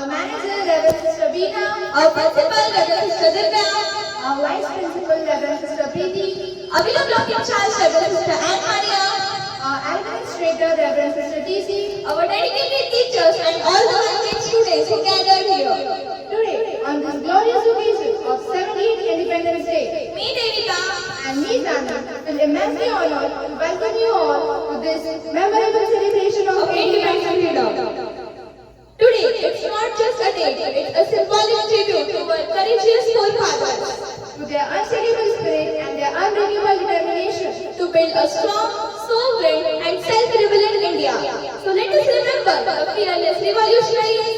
Our manager, Reverend Sister Veena. Our principal, Reverend Sister Divya. Our vice principal, Reverend Sister Preeti. Our beloved block in charge, Reverend Sister Anne Maria. Our administrator, Reverend Sister TC. Our dedicated teachers and all the graduate students who gathered here. Today, on this glorious occasion of 17th Independence Day, Me, Devika, and me, Zana, feel immensely honored to welcome you all to this memorable celebration of independence and freedom. Today, it's not just a date, it's a symbolic tribute to our courageous forefathers, to their unshakable spirit and their unbreakable determination to build a strong, sovereign and self-reliant India. So let us remember the fearless revolutionaries,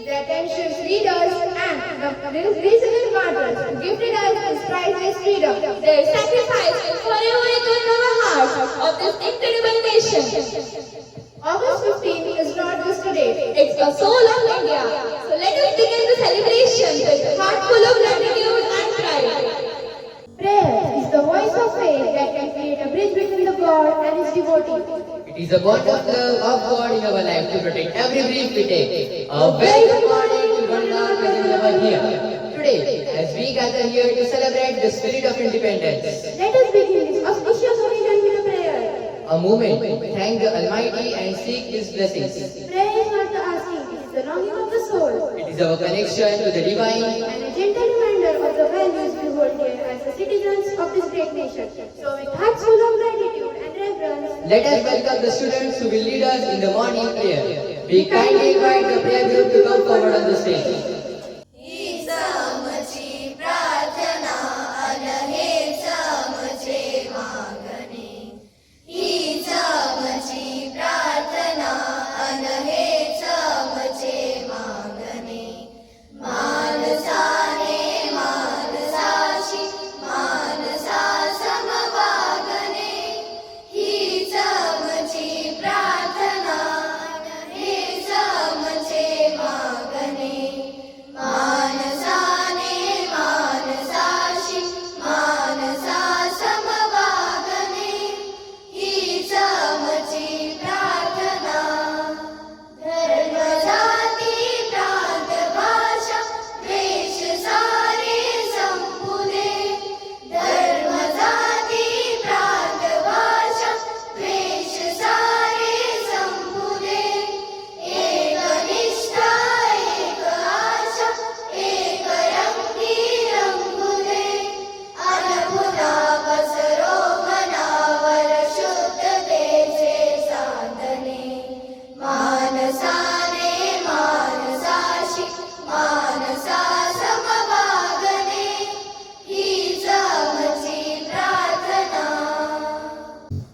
the attention leaders and the reasonable martyrs who gifted us this priceless freedom. their sacrifice will forever echo in our hearts of this incredible nation. August 15th is not just a date. It's the soul of India. So let us begin the celebration with a heart full of gratitude and pride. Prayer is the voice of faith that can create a bridge between the God and his devotee. It is a bond of love of God in our life to protect every breath we take. A very good morning to one and all present over here. Today, as we gather here to celebrate the spirit of independence, Let us begin this auspicious occasion with a prayer. a moment to thank the Almighty and seek His blessings. Prayer is not the asking, it is the longing of the soul. It is our connection to the divine. And a gentle reminder of the values we hold dear as the citizens of this great nation. So with hearts full of gratitude and reverence, Let us welcome the students who will lead us in the morning prayer. We kindly invite the prayer group to come forward on the stage.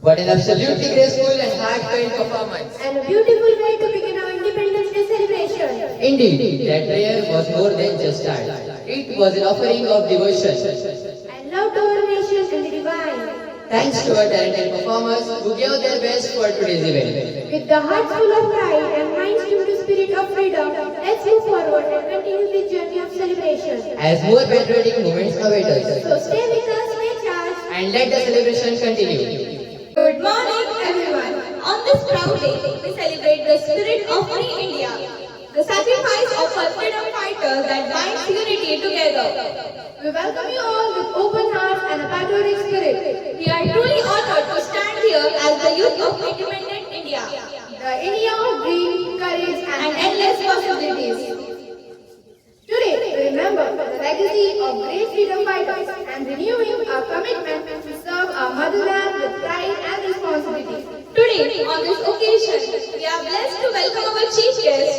What an absolutely graceful and heartfelt performance. and a beautiful way to begin our Independence Day celebration. Indeed, that prayer was more than just art. It was an offering of devotion. And love to our nation and the divine. Thanks to our talented performers who gave their best for today's event. With the hearts full of pride and minds tuned to spirit of freedom, let's move forward and continue this journey of celebration. As more patriotic moments await us. So stay with us, stay charged. And let the celebration continue. Good morning, everyone. On this proud day, we celebrate the spirit of Free India, the sacrifice of our freedom fighters that binds unity together. We welcome you all with open hearts and a patriotic spirit. We are truly honored to stand here as the youth of independent India The India of dream, courage and endless possibilities. Today, we remember the legacy of great freedom fighters and renewing our commitment to serve our motherland with pride and responsibility. Today, on this occasion, we are blessed to welcome our chief guest,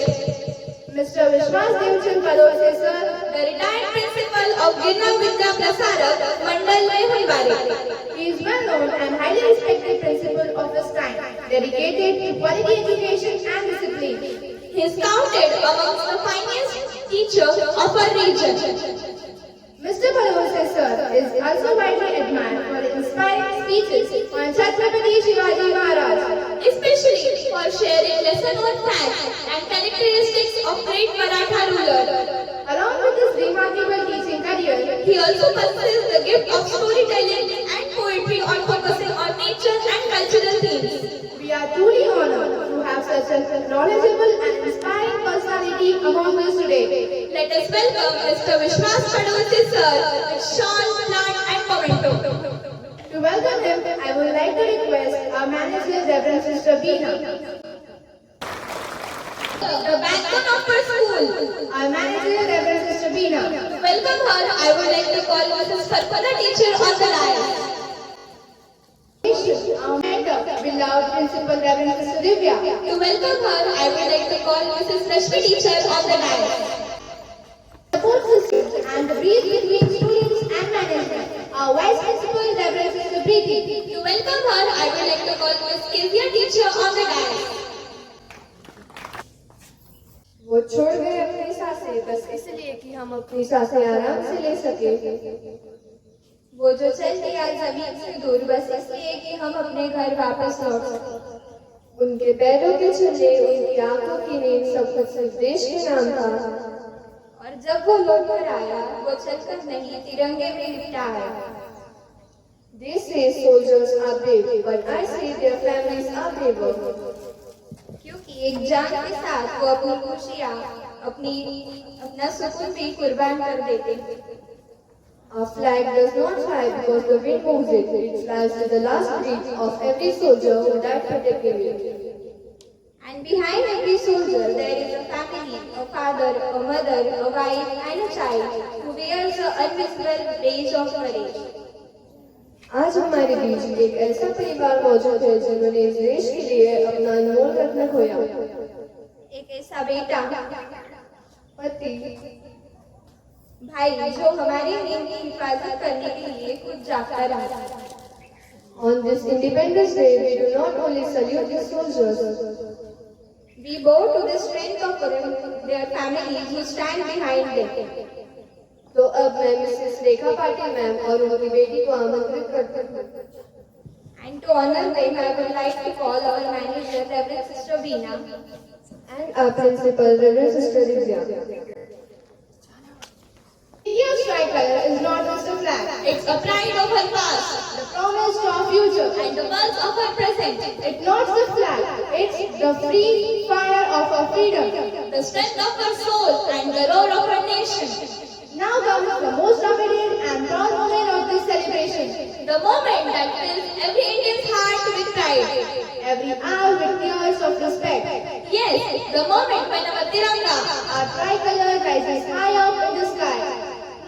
Mr. Vishwas Devchand Padose sir, the retired principal of Girna Vidya Prasarak, Mandal Mehulbari. he is well known and highly respected principal of his time, dedicated to quality education and discipline. He is counted amongst the finest teachers of our region. Mr. Padose sir is also widely admired for his inspiring speeches on Chhatrapati Shivaji Maharaj, especially for sharing lesson-known facts and characteristics of great Maratha ruler. Along with his remarkable teaching career, He also possesses the gift of storytelling and poetry on focusing on nature and cultural themes. we are truly honored to have such a knowledgeable and inspiring personality party among us today. Let us welcome Mr. Vishwas Padolse sir with shawl, plant and memento. To welcome him, I would like to request our manager, Reverend Sister Beena. The backbone of our school. Our manager, Reverend Sister Beena. To welcome her, I would like to call Mrs. Farfana teacher on the line. Our mentor, beloved Principal Reverend Sister Divya. To welcome her, I would like to call Mrs. Rashmi teacher on the line. Support system and the bridge between students and management. Our Vice Principal, Reverend Sister Preeti. To welcome her, I would like to call Miss Kezia teacher on the line. वो छोड़ गए अपनी सांसें बस इसलिए कि हम अपनी सांसें आराम से ले सके। वो जो चल दिया जमीन से दूर बस इसलिए कि हम अपने घर वापस लौट सके। उनके पैरों के छल्ले, उनकी आंखों की नींद सब कुछ सिर्फ देश के नाम था। और जब वो लौट कर आया, वो चलकर नहीं तिरंगे में लिपटा आया। They say soldiers are brave, but I say their families are braver. क्योंकि एक जान के साथ वो अपनी खुशियाँ, अपना सुकून भी कुर्बान कर देते। Our flag does not fly because the wind moves it. It flies with the last breath of every soldier who died protecting it. And behind every soldier there is a family, a father, a mother, a wife and a child who wears the invisible badge of courage. आज हमारे बीच एक ऐसा परिवार मौजूद है जिन्होंने इस देश के लिए अपना अनमोल रत्न खोया। एक ऐसा बेटा, पति, भाई जो हमारी नींद की हिफाजत करने के लिए खुद जागता रहा। On this Independence Day, we do not only salute the soldiers, we bow to the strength of their families who stand behind them. तो अब मैं मिसेस रेखा पाटिल मैम और उनकी बेटी को आमंत्रित करती हूँ। And to honor them, I would like to call our manager, Reverend Sister Veena, and our principal, Reverend Sister Divya. India's tricolor is not just a flag. It's a pride of her past The promise to our future. and the pulse of her present. It's not the flag. It's the free fire of our freedom. The strength of her soul and the roar of her nation. Now comes the most awaited and proud moment of this celebration. The moment that fills every Indian's heart with pride. Every hour with tears of respect. Yes, the moment when our Tiranga, Our tricolor rises high up in the sky,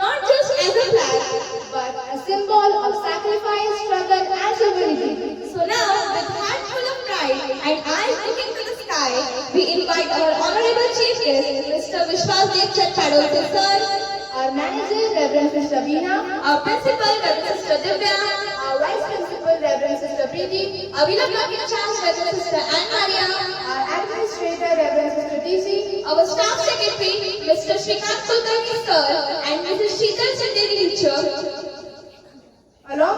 not just as a flag, but a symbol of sacrifice, struggle, and civility. so now with heart full of pride and eyes looking to the sky, we invite our honorable chief guest, Mr. Vishwas Padolse sir, Our manager, Reverend Sister Veena, our principal, Reverend Sister Divya, our vice principal, Reverend Sister Preeti, our beloved in charge, Reverend Sister Anne Maria, our administrator, Reverend Sister DC, our staff secretary, Mr. Shrikant Kulkarni sir, and Mrs. Sheetal Chanderi teacher, along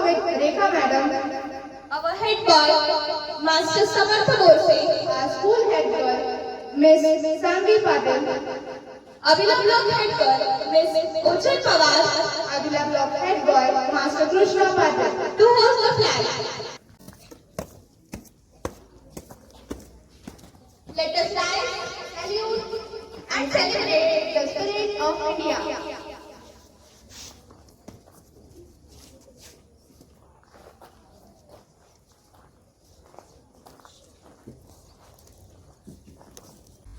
with Rekha madam, our head boy, Master Samartha Borse, our school head girl, Miss Sanvi Patil, Avila Block head girl, Miss Ujjwal Pawar, Adila Block head boy, Master Krishna Patil. to host the flag. Let us rise, Salute and celebrate the spirit of India.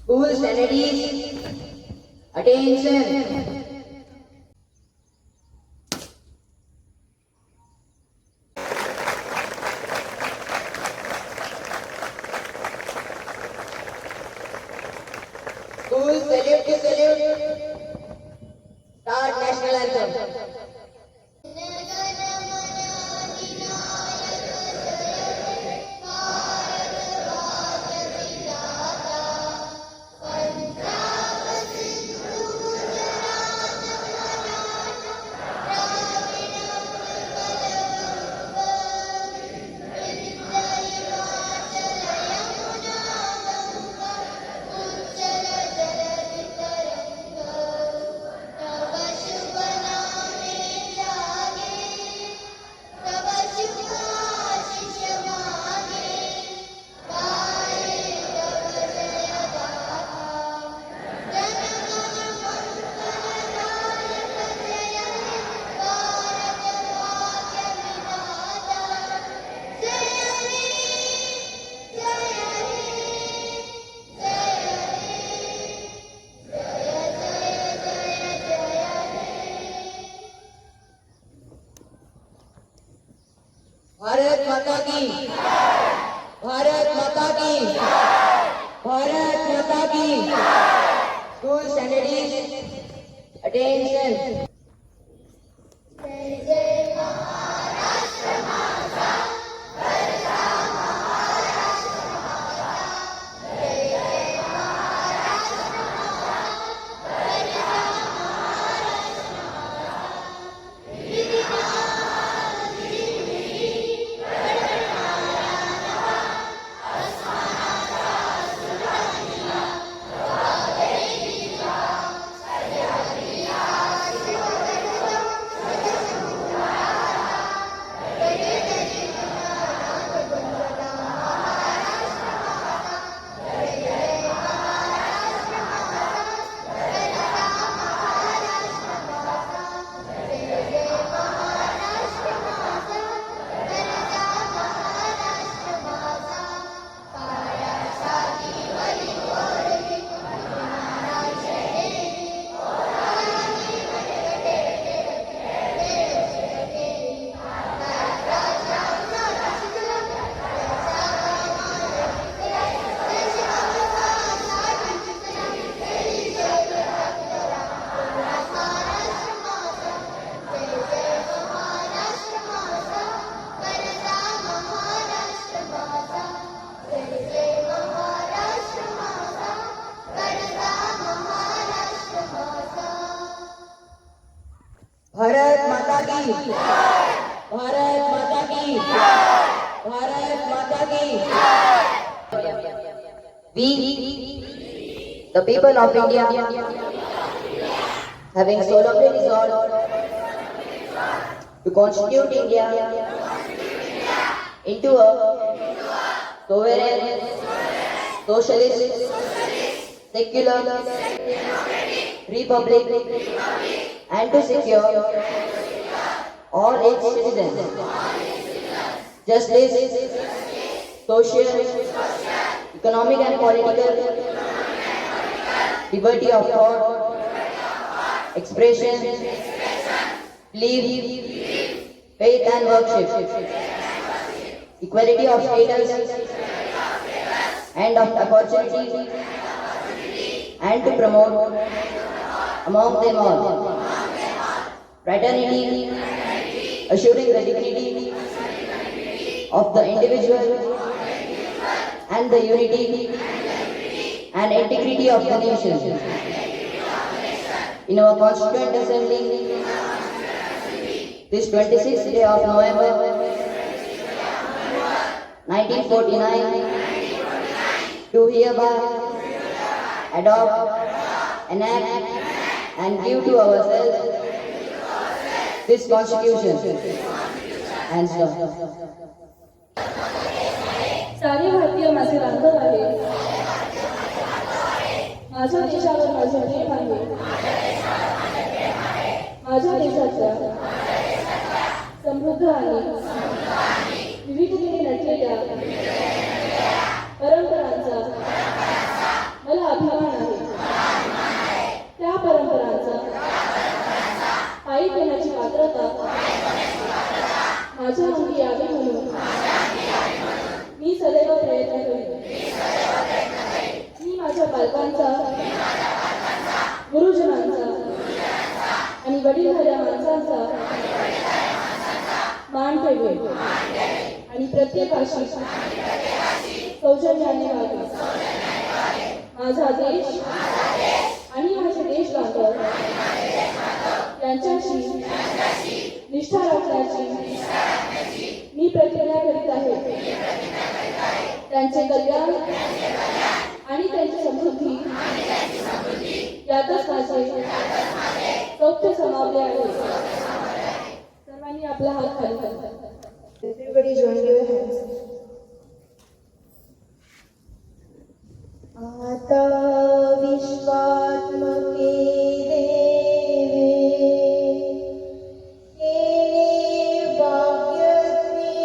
School standards, attention. School salute to salute. Start national anthem. Bharat माता की भारत माता की School standards, attention. Bharat माता की भारत माता की भारत माता की We, the people of India, having solemnly resolved to constitute India into a sovereign, socialist, secular republic, and to secure all its citizens justice, social, economic and political liberty of thought, expression, belief, faith and worship, equality of status and of opportunity, and to promote among them all fraternity, assuring the dignity of the individual and the unity and integrity of the nation. In our Constituent Assembly, this 26th day of November 1949, do hereby adopt, enact, and give to ourselves this Constitution. Hands down. सारे भारतीय माझे बांधव आहे. माझ्या देशावर माझे प्रेम आहे. माझ्या देशाच्या समृद्ध आणि विविधतेने नटलेल्या परंपरांचा मला अभिमान आहे. त्या परंपरांचा पायी घेण्याची पात्रता माझ्या अंगी यावी म्हणून मी सदैव प्रयत्न करेन. मी माझ्या पालकांचा, गुरुजनांचा आणि वडीलधाऱ्या माणसांचा मान ठेवेन आणि प्रत्येकाशी सौजन्याने वागेन. माझा देश आणि माझे देश बांधव यांच्याशी निष्ठा राखण्याची मी प्रतिज्ञा करीत आहे. त्यांचे कल्याण आणि त्यांची समृद्धी यातच माझे सौख्य समावले आहे. सर्वांनी आपला हात खाली करा. Everybody join your hands. आता विश्वात्मके देवे येणे भाग्यज्ञे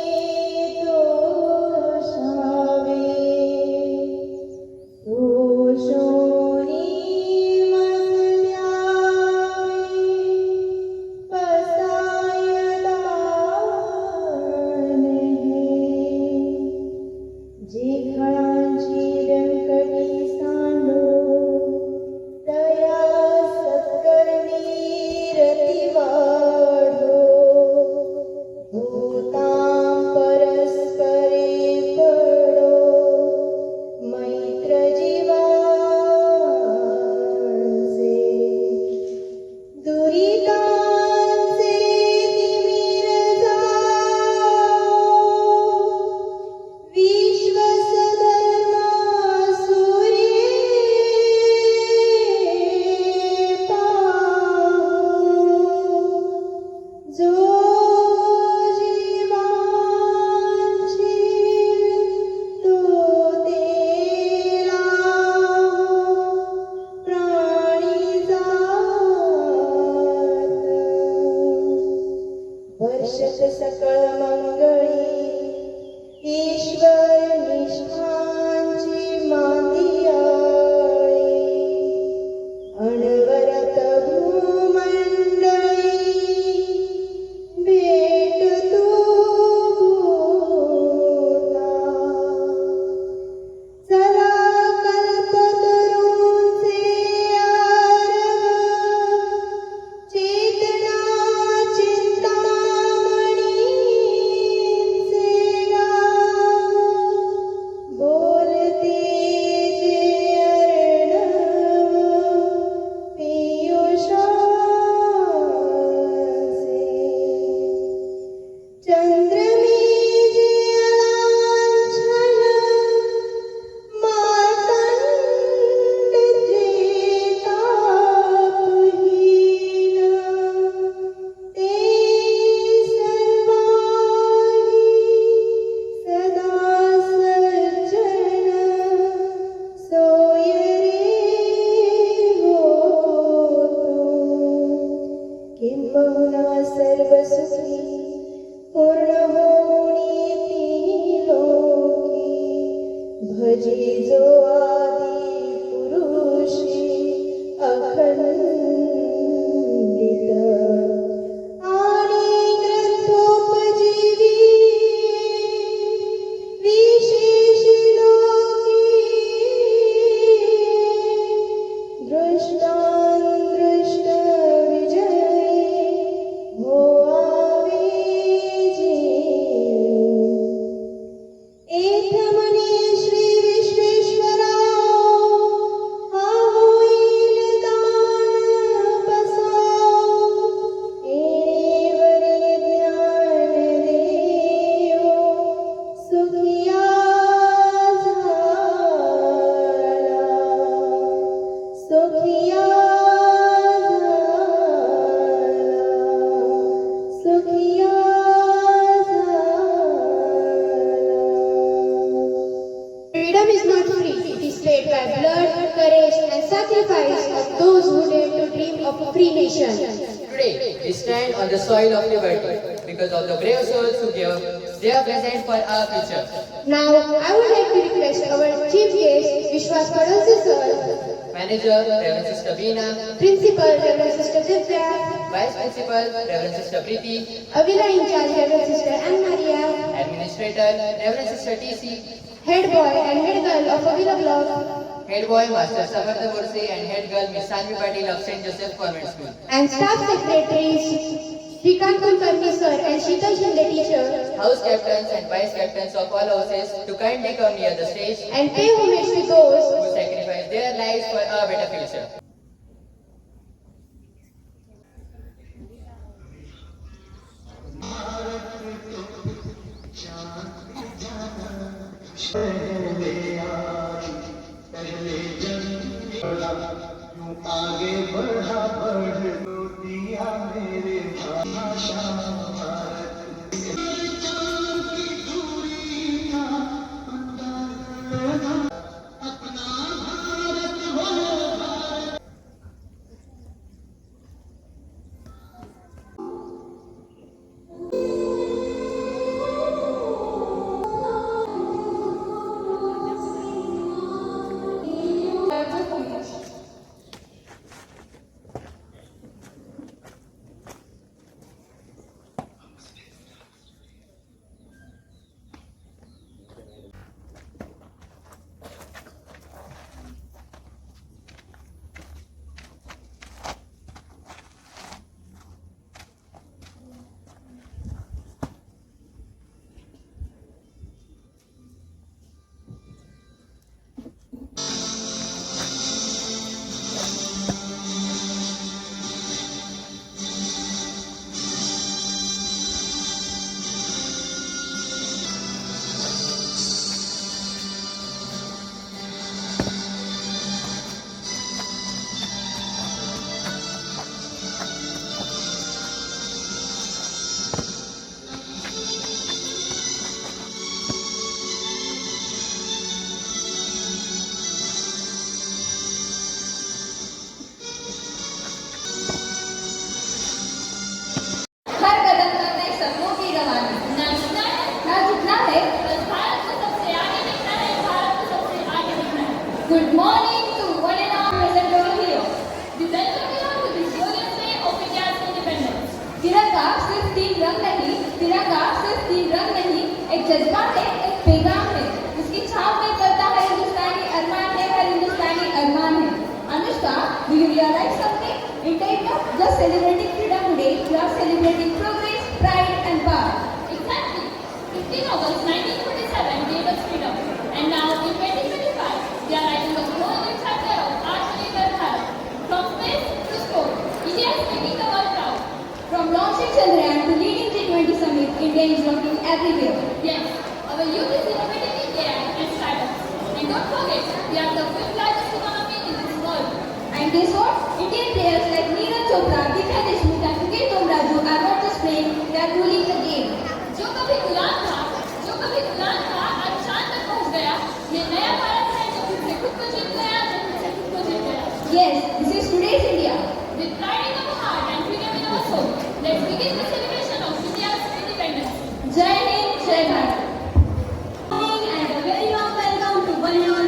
तोषावे तोषोनी मजल्यावे बसायला नाही. जिजो आदि पुरुषी अखंडित आणि ग्रंथोपजीवी विशेष लोकी दृष्टांदृष्ट विजयी भोवावे एथ म्हणे श्री विश्वेश्वराव हा होईल दान बसाव येणेवरी ज्ञान देव सुखिया झाला सुखिया झाला सुखिया Freedom is not free. It is paid by blood, courage, and sacrifice of those who dare to dream of a free nation. Today, we stand on the soil of liberty because of the brave souls who gave their present for our future. Now, I would like to request our chief guest, Vishwas Padalse sir, Manager, Reverend Sister Veena, Principal, Reverend Sister Divya, Vice Principal, Reverend Sister Preeti, Avila in charge, Reverend Sister Anne Maria, Administrator, Reverend Sister TC, Head Boy and Head Girl of Avila Block, Head Boy Master Samartha Borse and Head Girl Miss Sanvi Patil of St. Joseph Convent School. and Staff Secretaries, Shrikant Kulkarni sir and Sheetal Shinde teacher, House Captains and Vice Captains of all houses to kindly come near the stage and pay homage to those who sacrifice their lives for our better future. आगे बढ़ा बढ़ दिया मेरे भाषा हर कदम करते सपनों की रवानी ना झुकना है बस भारत को सबसे आगे देखना है भारत को सबसे आगे देखना है good morning to one and all present over here we welcome you to this glorious day of India's independence तिरंगा सिर्फ तीन रंग नहीं एक जज्बा है एक पैगाम है उसकी छाप में करता है हिंदुस्तानी अरमान है हर हिंदुस्तानी अरमान है Anushka do you realise something Instead of just celebrating freedom today, we are celebrating progress, pride and power. Exactly. 15 August 1947 gave us freedom. And now in 2025, we are writing a whole new chapter of Atmanirbhar Bharat. From space to sport, India is making the world proud. From launching Chandrayaan to leading G20 summit, India is rocking everywhere. Yes, our youth is innovating in AI and startups. And don't forget, we are the fifth largest economy in this world. And guess what? Indian players like Neeraj Chopra, Divya Deshmukh and Mukesh Domraju are not just playing, they are ruling the game. जो कभी गुलाम था, आज चांद तक पहुंच गया. ये नया भारत है जो खुद से खुद को जीत गया, जो खुद से खुद को जीत गया. Yes, this is today's India. With pride in our heart and freedom in our soul, let's begin the celebration of India's independence. Jai Hind, Jai Bharat. And a very warm welcome to one and all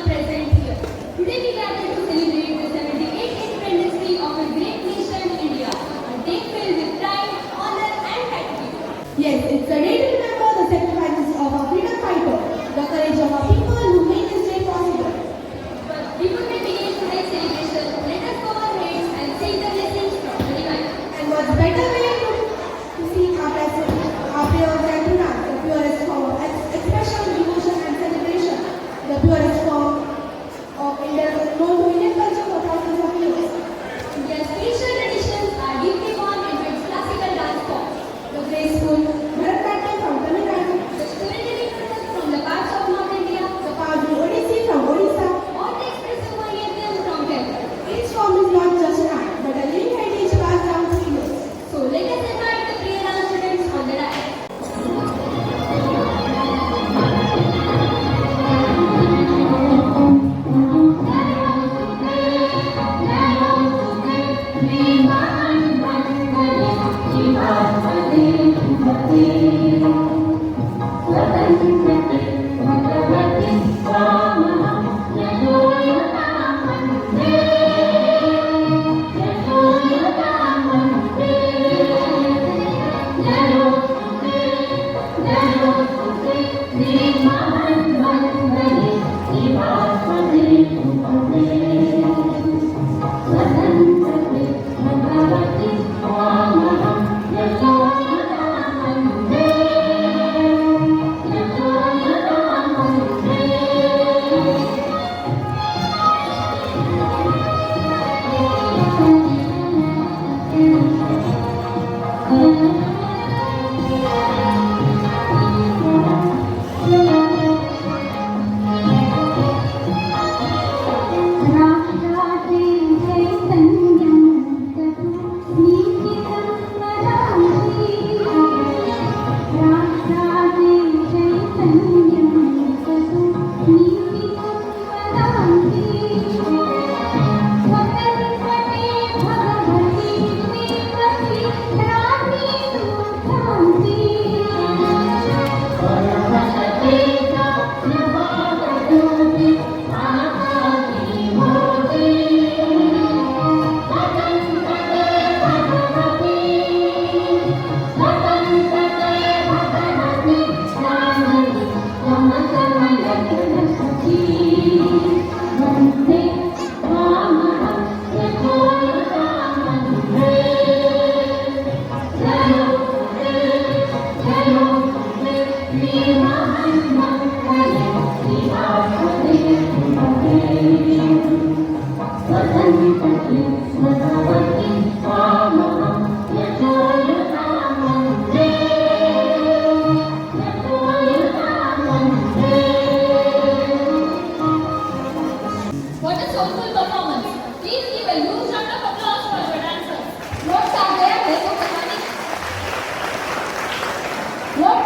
What a soulful performance! Please give a huge round of applause for your dancers. वक्त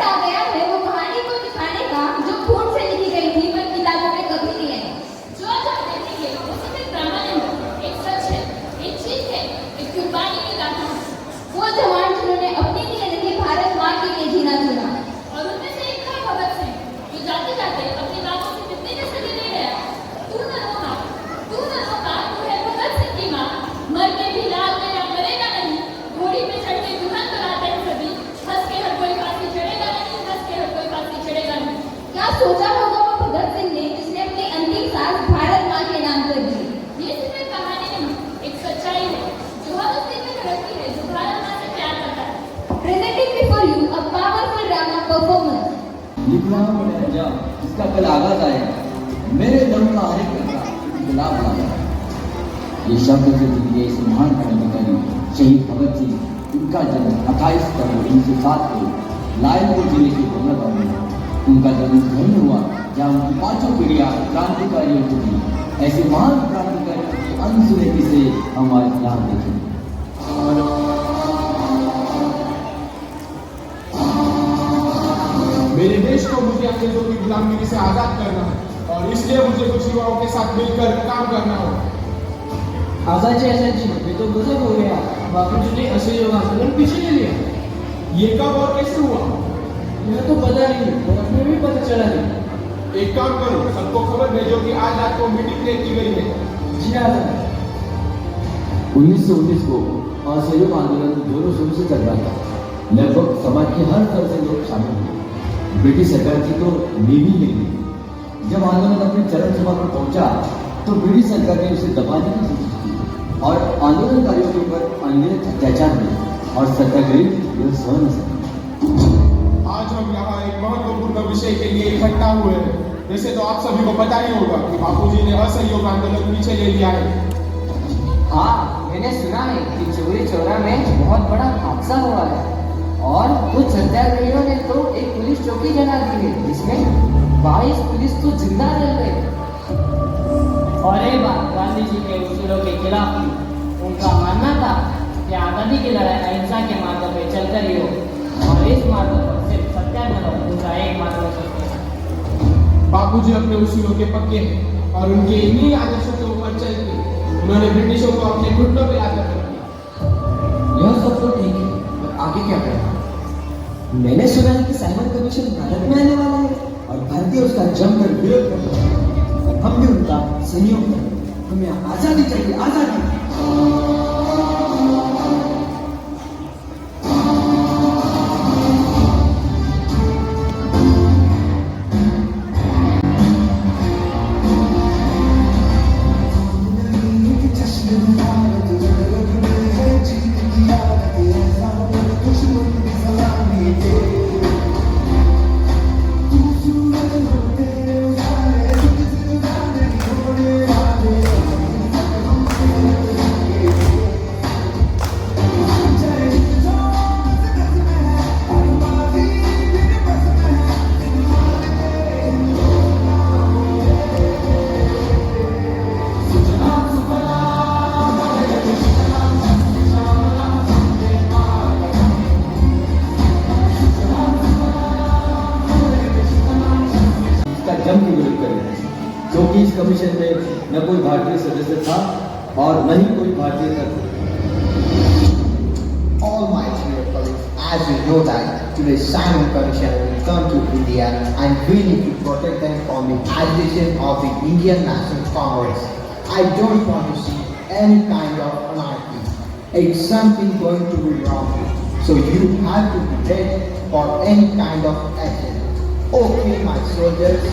आ गया है वो कहानी को दिखाने का जो खून से लिखी गई थी पर किताबों में कभी नहीं आई। जो आज आप देखेंगे वो सिर्फ ड्रामा नहीं, एक सच है, एक चीज है, एक कुर्बानी की गाथा है। वो जवान जिन्होंने अपने लिए नहीं भारत माँ के लिए जीना चुना, और उनमें से एक था भगत सिंह, जो जाते जाते अपनी बातों से कितने जैसे दे गया। तू न रोना, तू है भगत सिंह की माँ, मर के भी लाल तेरा मरेगा नहीं। घोड़ी पे चढ़ के दुल्हन कराते हैं सभी, हंस के हर कोई फांसी चढ़ेगा नहीं, हंस के हर कोई फांसी चढ़ेगा नहीं। क्या सोचा होगा वो भगत सिंह ने जिसने अपनी अंतिम सांस भारत माँ के नाम पर दी। ये सिर्फ एक कहानी नहीं, एक सच्चाई है जो हर उस दिल में धड़कती है जो भारत माँ से प्यार करता है। Presenting before you a powerful drama performance. लिखना पड़े जा इसका कल आगाज आएगा, मेरे दम का हर एक लड़का गुलाब लागा। ये शब्द से दिए इस महान क्रांतिकारी शहीद भगत सिंह, उनका जन्म 28 फरवरी 1907 को लायलपुर जिले के भगत में उनका जन्म धन्य हुआ, जहाँ उनकी 5 पीढ़ियां क्रांतिकारियों को थी। ऐसे महान क्रांतिकारियों की अनसुने किस्से हम आज यहाँ देखेंगे। मेरे देश को मुझे अंग्रेजों की गुलामगिरी से आजाद करना है, और इसलिए मुझे कुछ युवाओं के साथ मिलकर काम करना होगा। आजादी जी ये तो गजब हो गया, बापूजी ने असली योग आंदोलन पीछे ले लिया। ये कब और कैसे हुआ? यह तो पता नहीं, और अपने भी पता चला नहीं। एक काम करो, सबको खबर भेजो कि आज रात को मीटिंग तय की गई है। जी हाँ। 1919 को असहयोग आंदोलन जोरों शोरों से चल रहा था। लगभग समाज के हर तरह से लोग शामिल हुए। ब्रिटिश सरकार की तो नींव ही नहीं। जब आंदोलन अपनी चरम सीमा पर पहुंचा तो ब्रिटिश सरकार ने उसे दबाने की कोशिश की और आंदोलनकारियों के ऊपर अनगिनत अत्याचार हुए, और सत्याग्रही यह सह न सके। आज हम यहाँ एक महत्वपूर्ण विषय के लिए इकट्ठा हुए हैं। वैसे तो आप सभी को पता ही होगा कि बापूजी ने असहयोग आंदोलन पीछे ले लिया है। हाँ, मैंने सुना है कि चौरी चौरा में बहुत बड़ा हादसा हुआ है, और कुछ सत्याग्रहियों ने तो एक पुलिस चौकी जला दी है, जिसमें 22 पुलिस तो जिंदा रह गए। और एक बात गांधी जी के उसूलों के खिलाफ थी। उनका मानना था कि आजादी की लड़ाई अहिंसा के मार्ग पर चलकर ही हो, और इस मार्ग पर सिर्फ सत्याग्रह उनका एकमात्र सत्य है। बापूजी अपने उसूलों के पक्के हैं, और उनके इन्हीं आदर्शों के ऊपर चल के उन्होंने ब्रिटिशों को अपने घुटनों पर आकर रख दिया। यह सब तो ठीक है, पर आगे क्या करें? मैंने सुना है कि साइमन कमीशन भारत में आने वाला है, और भारतीय उसका जमकर विरोध कर रहे हैं। हम भी उनका सहयोग करें। हमें आजादी चाहिए, आजादी। क्योंकि इस कमीशन में न कोई भारतीय सदस्य था और न ही कोई भारतीय तत्व। All my dear colleagues, as you know that today Simon Commission will come to India and we need to protect them from the agitation of the Indian National Congress. I don't want to see any kind of anarchy. It's something going to be wrong. So you have to be ready for any kind of action. Okay, my soldiers.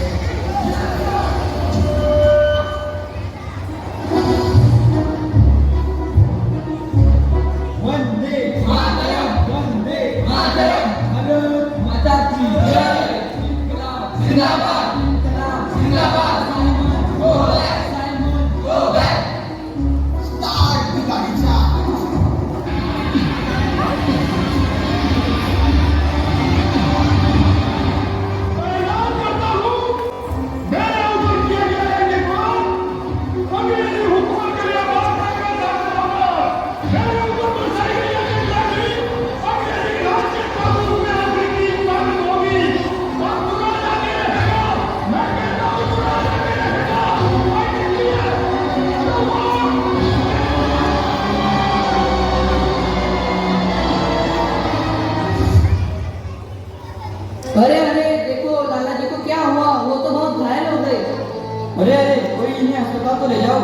नहीं है, अस्पताल तो ले जाओ।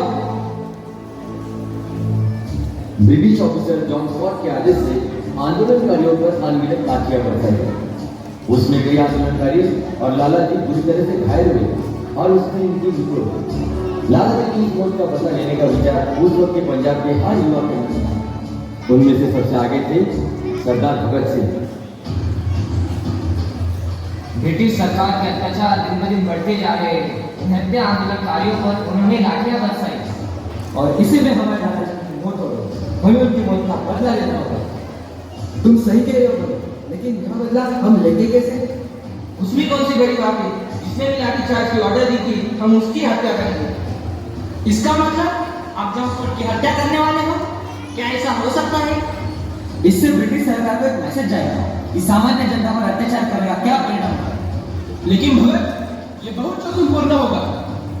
British officer John Scott के आदेश से आंदोलनकारियों पर अनगिनत लाठियां बरसाई। उसमें कई आंदोलनकारी और लाला जी बुरी तरह से घायल हुए और उसमें इनकी मृत्यु हो गई। लाला जी की इस मौत का बदला लेने का विचार उस वक्त के पंजाब के हर युवा के मन में था। उनमें से सबसे आगे थे सरदार भगत सिंह। ब्रिटिश सरकार के अत्याचार दिन ब दिन बढ़ते जा रहे हैं। हत्या आंदोलनकारियों पर उन्होंने लाठियां बरसाई और इसी में हमारे दादाजी की मौत हो गई। हमें उनकी मौत का बदला लेना होगा। तुम सही कह रहे हो, लेकिन यह बदला हम लेंगे कैसे? उसमें कौन सी बड़ी बात है? जिसने भी लाठीचार्ज की ऑर्डर दी थी, हम उसकी हत्या करेंगे। इसका मतलब आप जॉन स्कॉट की हत्या करने वाले हो? क्या ऐसा हो सकता है? इससे ब्रिटिश सरकार को एक मैसेज जाएगा कि सामान्य जनता पर अत्याचार करेगा क्या परिणाम होगा। लेकिन भगत, ये बहुत जोखिमपूर्ण होगा।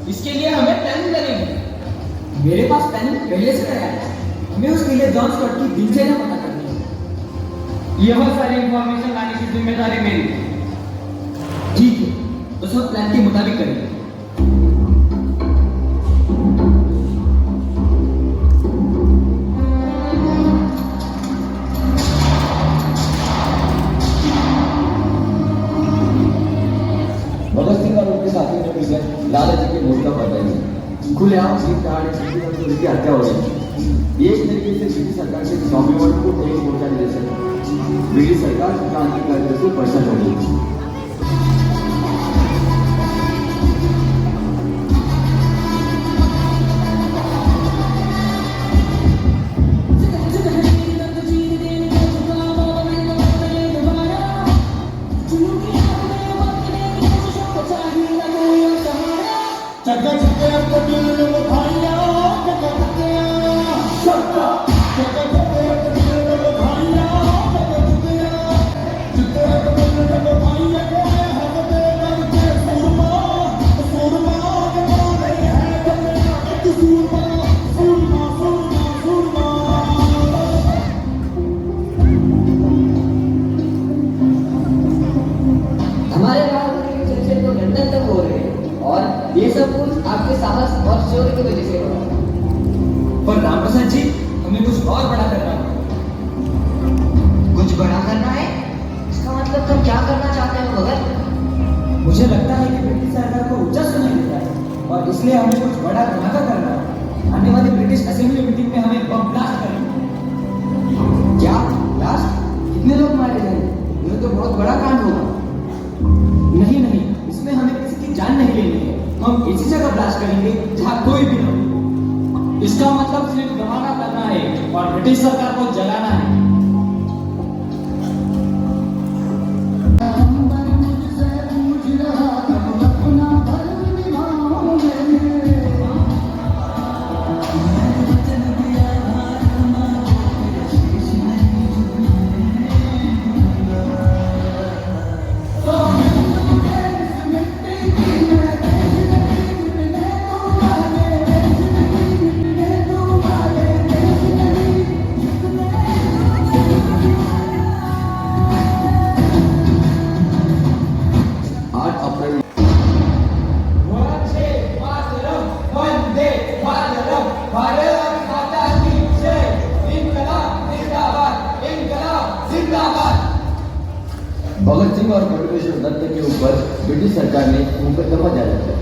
इसके लिए हमें प्लानिंग लगेगी। मेरे पास प्लानिंग पहले से तैयार है। हमें उसके लिए जॉन स्कॉट की दिनचर्या पता करनी है। यह सारी इंफॉर्मेशन लाने की जिम्मेदारी मेरी है। ठीक है, तो सब प्लान के मुताबिक करेंगे। भगत सिंह और उनके साथियों ने मिलकर लाला जी के मौत का पता दिया। खुलेआम जीत कहानी उनकी हत्या हो गई। एक तरीके से ब्रिटिश सरकार के स्वाभिमान को ठेस पहुंचाने जैसे ब्रिटिश सरकार क्रांतिकारियों से प्रसन्न हो गई। ये सब कुछ आपके साहस और शौर्य की वजह से हो रहा है। पर रामप्रसाद जी, हमें कुछ और बड़ा करना है। कुछ बड़ा करना है? इसका मतलब तुम क्या करना चाहते हो भगत? मुझे लगता है कि ब्रिटिश सरकार को ऊंचा सुनाई देता है और इसलिए हमें कुछ बड़ा धमाका करना है। आने वाली ब्रिटिश असेंबली मीटिंग में हमें बम ब्लास्ट करना है। क्या ब्लास्ट? कितने लोग मारे जाएंगे? यह तो बहुत बड़ा कांड होगा। नहीं नहीं, इसमें हमें किसी की जान नहीं लेनी है। हम ऐसी जगह ब्लास्ट करेंगे जहाँ कोई भी ना हो। इसका मतलब सिर्फ धमाका करना है और ब्रिटिश सरकार को जलाना है। भगत सिंह और बटुकेश्वर दत्त के ऊपर ब्रिटिश सरकार ने मुकदमा जारी किया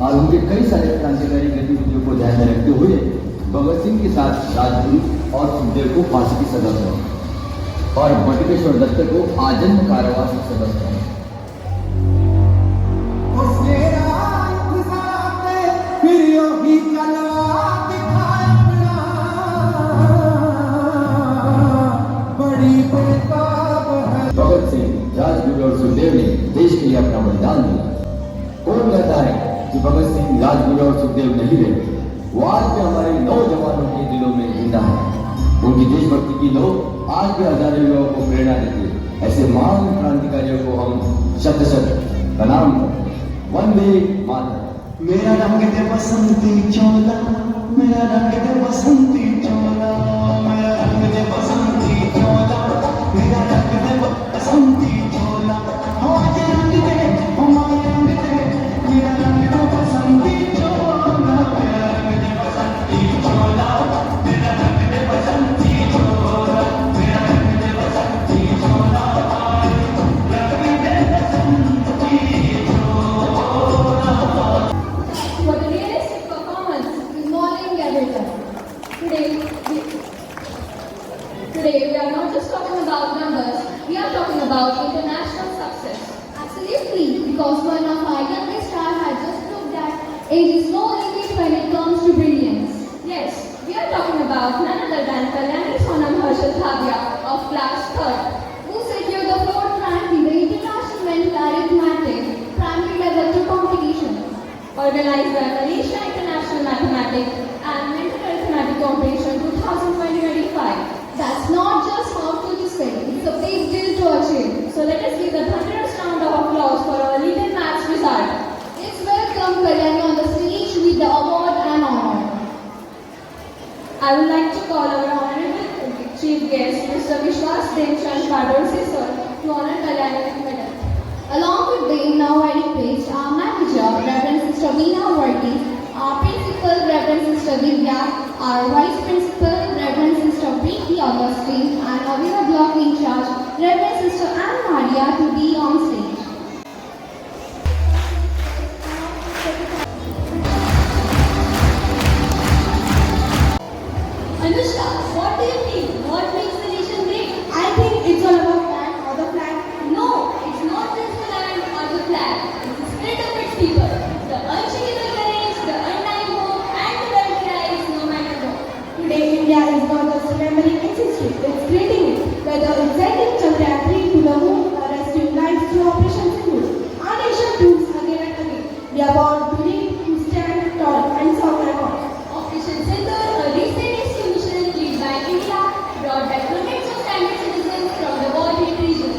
और उनके कई सारे क्रांतिकारी गतिविधियों को ध्यान में रखते हुए भगत सिंह के साथ राजगुरु और सुखदेव को फांसी की सजा सुनाई और बटुकेश्वर दत्त को आजन्म कारावास की सजा सुनाई। भगत सिंह, राजगुरु और सुखदेव ने देश के लिए अपना बलिदान दिया। कौन कहता है कि भगत सिंह, राजगुरु और सुखदेव नहीं रहे? वो आज भी हमारे नौजवानों के दिलों में जिंदा है। उनकी देशभक्ति की लौ आज भी हजारों युवाओं को प्रेरणा देती है। ऐसे महान क्रांतिकारियों को हम शत शत प्रणाम करते हैं। वंदे मातरम। मेरा रंग दे बसंती चोला, मेरा रंग दे बसंती चोला, मेरा रंग दे बसंती चोला, मेरा रंग दे बसंती चोला, हमारे रंग दे, मेरा रंग दे बसंती चोला। Age is no limit when it comes to brilliance. Yes, we are talking about none other than Kalyani Sonam Harshal Thavia of class 3rd, who secured the 4th rank in the International Mental Arithmetic Primary Level 2 competition, organized by Malaysia International Mathematics and Mental Arithmetic Competition 2025. That's not just mouthful to say, it's a big deal to achieve. So let us give a thunderous round of applause for our little maths result. Let's welcome Kalyani on the stage with the award and honor. I would like to call our honorable chief guest, Mr. Vishwas Devchand Padorse sir, to honor Kalyani with medal. Along with the now wedding page, our manager, Reverend Sister Veena Varghese, our principal, Reverend Sister Divya, our vice principal, Reverend Sister Preeti Augustine, and our block in charge, Reverend Sister Anne Maria, to be on stage. Anushka, what do you think? What makes the nation great? I think it's all about land or the flag. No, it's not just the land or the flag. It's the spirit of its people. The unshakable courage, the undying hope, and the worldly rise no matter what. Today, India is not just remembering its history, it's creating it. Whether it's sending Chandrayaan 3 to the moon or rescuing lives through Operation Sindoor, our nation proves again and again. We are born to live, to stand tall, and solve records. Operation Sindoor, a recent by India, brought back hundreds of standard citizens from the war-hit region.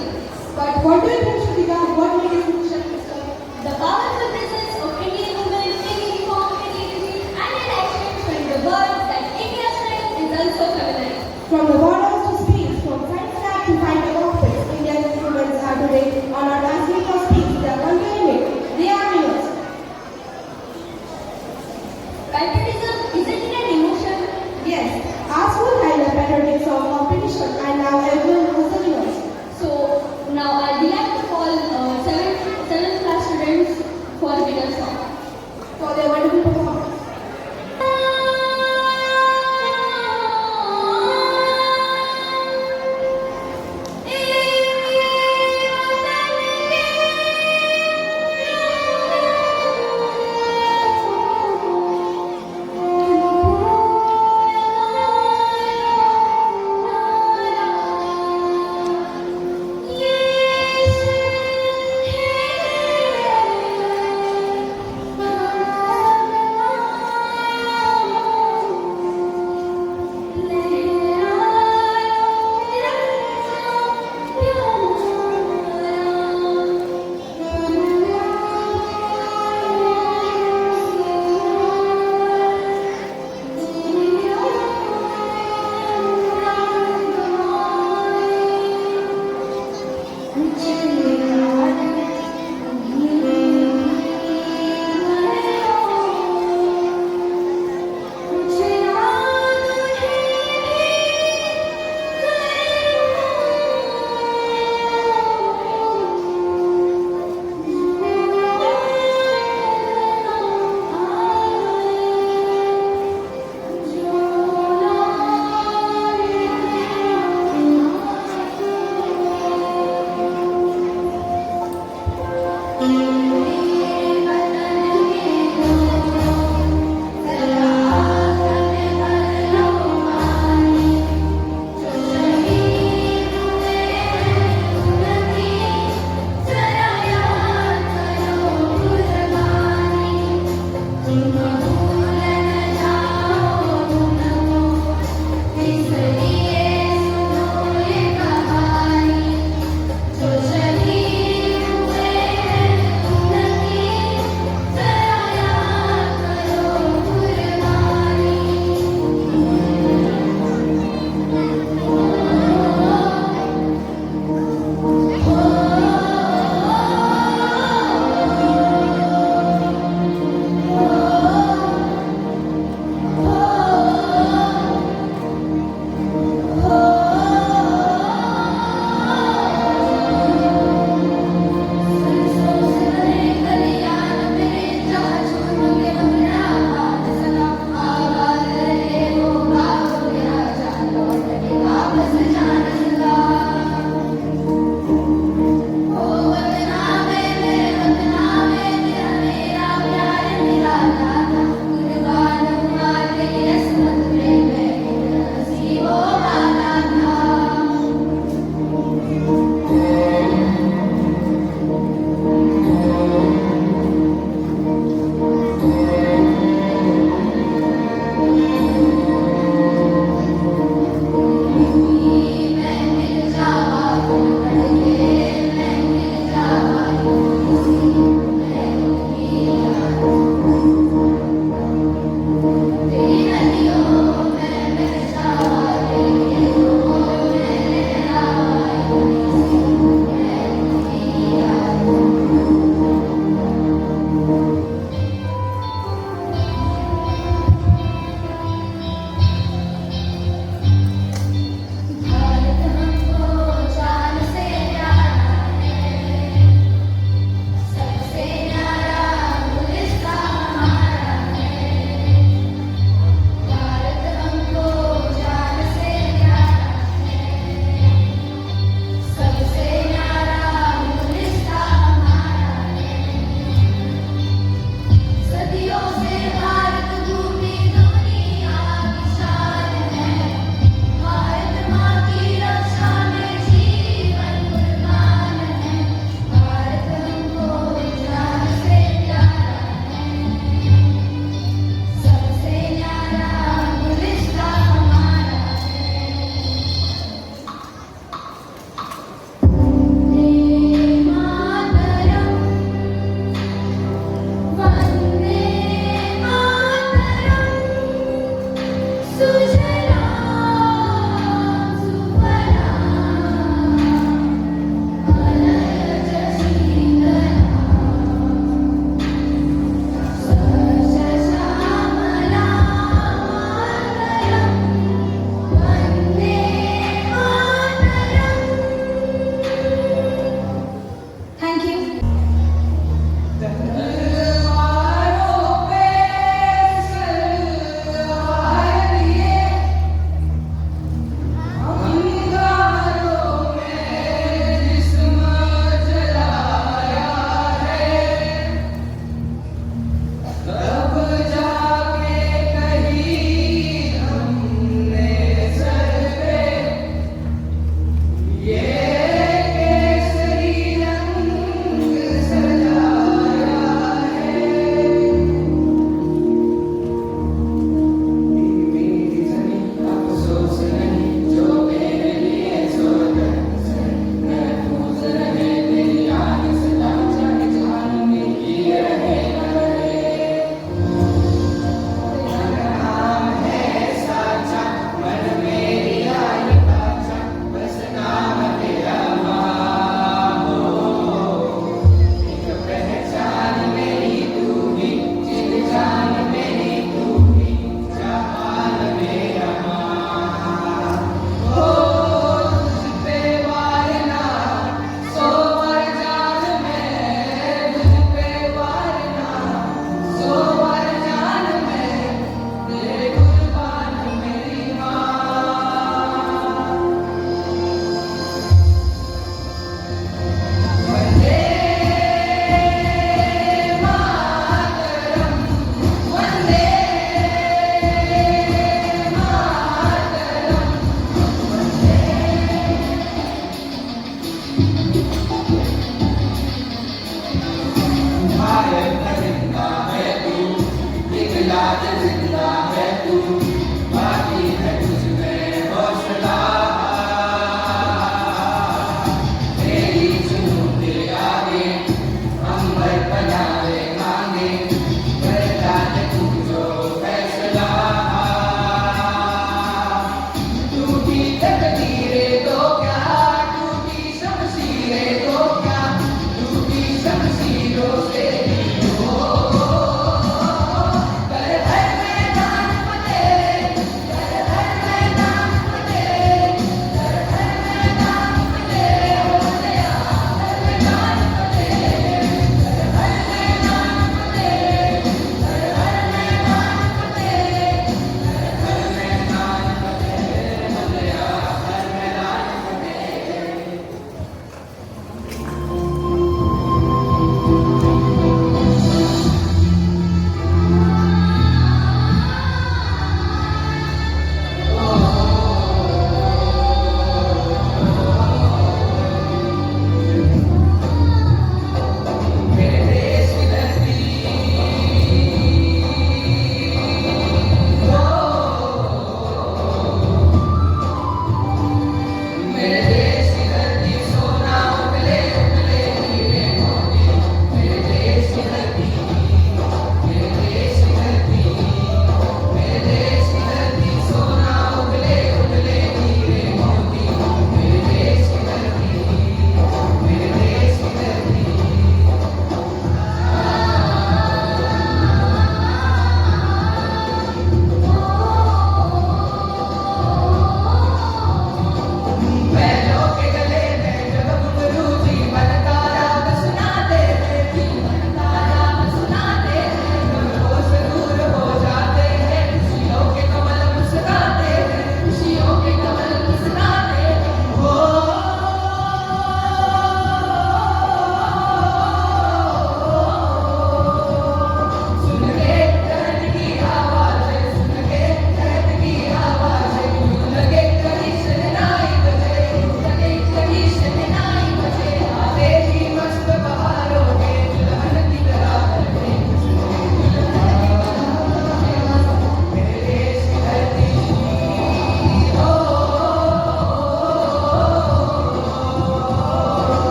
But what do you think, Shrutika? What made this mission historic? The powerful presence of Indian women in uniform, in leadership, and in action showing the world that India's strength is also feminine. From the borders to space, from science lab to fighter cockpits, Indian women are today honored as Queen of Peace. They are unwavering. They are winners. Patriotism, isn't it an emotion? Yes. Our school held a patriotic song competition and now everyone knows the winners. So now I'd like to call 7th class students for the winner song for their wonderful performance.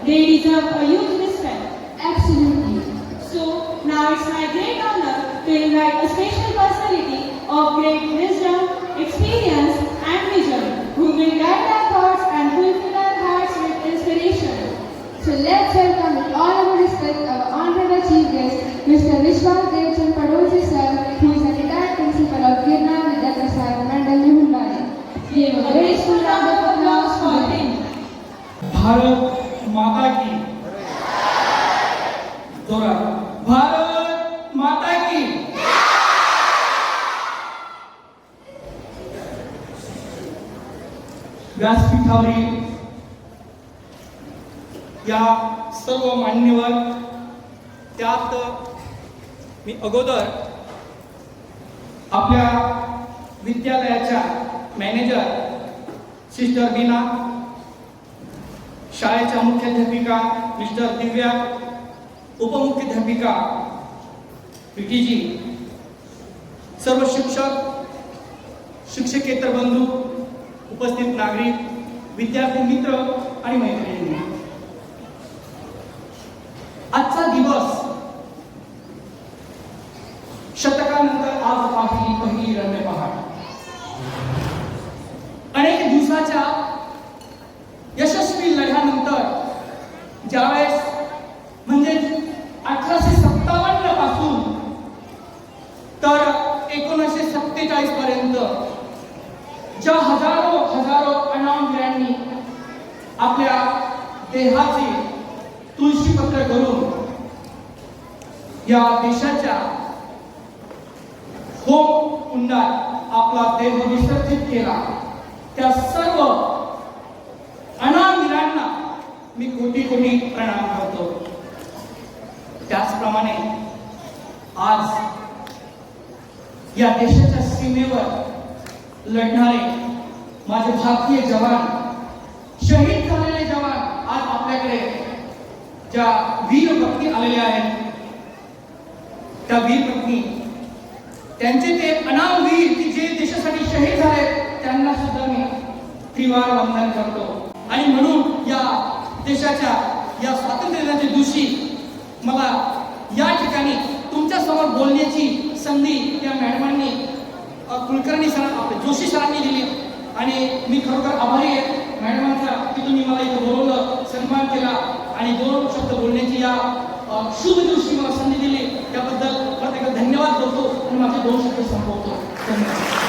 they deserve a huge respect. Absolutely. So now it's my great honor to invite a special personality of great wisdom, experience and vision who will guide our thoughts and fulfill our hearts with inspiration. So let's welcome with all our respect our honorable chief guest, Mr. Vishwas Devchand Padolse sir, who is a retired principal of Girna Vidya Prasad Mandal Mumbai. Give a graceful round of applause for him. Bharat माता की दोरा भारत माता की व्यासपीठावरील या सर्व मान्यवर, त्यात मी अगोदर आपल्या विद्यालयाच्या मॅनेजर सिस्टर बीना, शाळेच्या मुख्याध्यापिका मिस्टर दिव्या, उपमुख्याध्यापिका पीटीजी, सर्व शिक्षक, शिक्षकेतर बंधू, उपस्थित नागरिक, विद्यार्थी मित्र आणि मैत्रिणी, आजचा दिवस शतकानंतर आज पहिली रम्य पहाट. अनेक दिवसाच्या यशस्वी लढ्यानंतर ज्यावेळेस म्हणजे 1857 पासून तर 1947 पर्यंत ज्या हजारो अनामवीरांनी आपल्या देहाचे तुळशीपत्र करून या देशाच्या होम कुंडात आपला देह विसर्जित केला, त्या सर्व अनामवीरांना मी कोटी प्रणाम करतो. त्याचप्रमाणे आज या देशाच्या सीमेवर लढणारे माझे भारतीय जवान, शहीद झालेले जवान, आज आपल्याकडे ज्या वीर पत्नी आलेल्या आहेत, त्या वीर पत्नी, त्यांचे ते अनामवीर की जे देशासाठी शहीद झाले, त्यांना सुद्धा मी त्रिवार वंदन करतो. आणि म्हणून या देशाच्या या स्वातंत्र्य दिनाच्या दिवशी मला या ठिकाणी तुमच्या समोर बोलण्याची संधी या मॅडमांनी, कुलकर्णी सर, जोशी सरांनी दिली आणि मी खरोखर आभारी आहे मॅडमांचा की तुम्ही मला इथं बोलवलं, सन्मान केला आणि 2 शब्द बोलण्याची या शुभ दिवशी मला संधी दिली, त्याबद्दल प्रत्येकाला धन्यवाद देतो आणि माझे 2 शब्द संपवतो. धन्यवाद.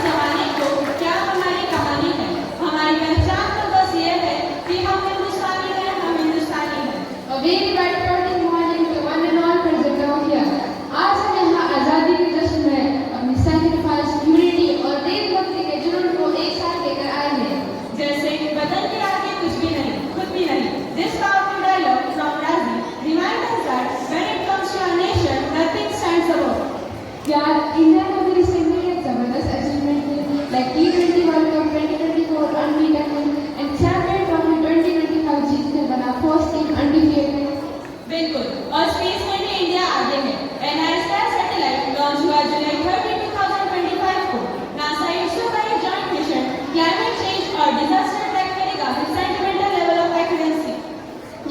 जमाने को क्या हमारी कहानी है, हमारी पहचान तो बस ये है कि हम हिंदुस्तानी हैं, हम हिंदुस्तानी हैं. A very patriotic morning to one and all present over here. आज हम यहाँ आजादी के जश्न में अपनी sacrifice, unity और देशभक्ति के जुनून को एक साथ लेकर आए हैं. जैसे बदल के आगे कुछ भी नहीं, खुद भी नहीं. This powerful dialogue from Razi reminds us that when it comes to our nation, nothing stands above. यार, इंडिया को भी रिसेंटली एक जबरदस्त अचीवमेंट मिली, like T20 world cup 2024 unbeaten and champion trophy 2025 जीतकर बना फर्स्ट टीम अनडिफिएटेड. बिल्कुल, और स्पेस में भी इंडिया आगे है. NISTAR सैटेलाइट लॉन्च हुआ जुलाई 30, 2025 को. नासा इसरो का एक जॉइंट मिशन क्लाइमेट चेंज और डिजास्टर ट्रैक करेगा with sentimental level of accuracy.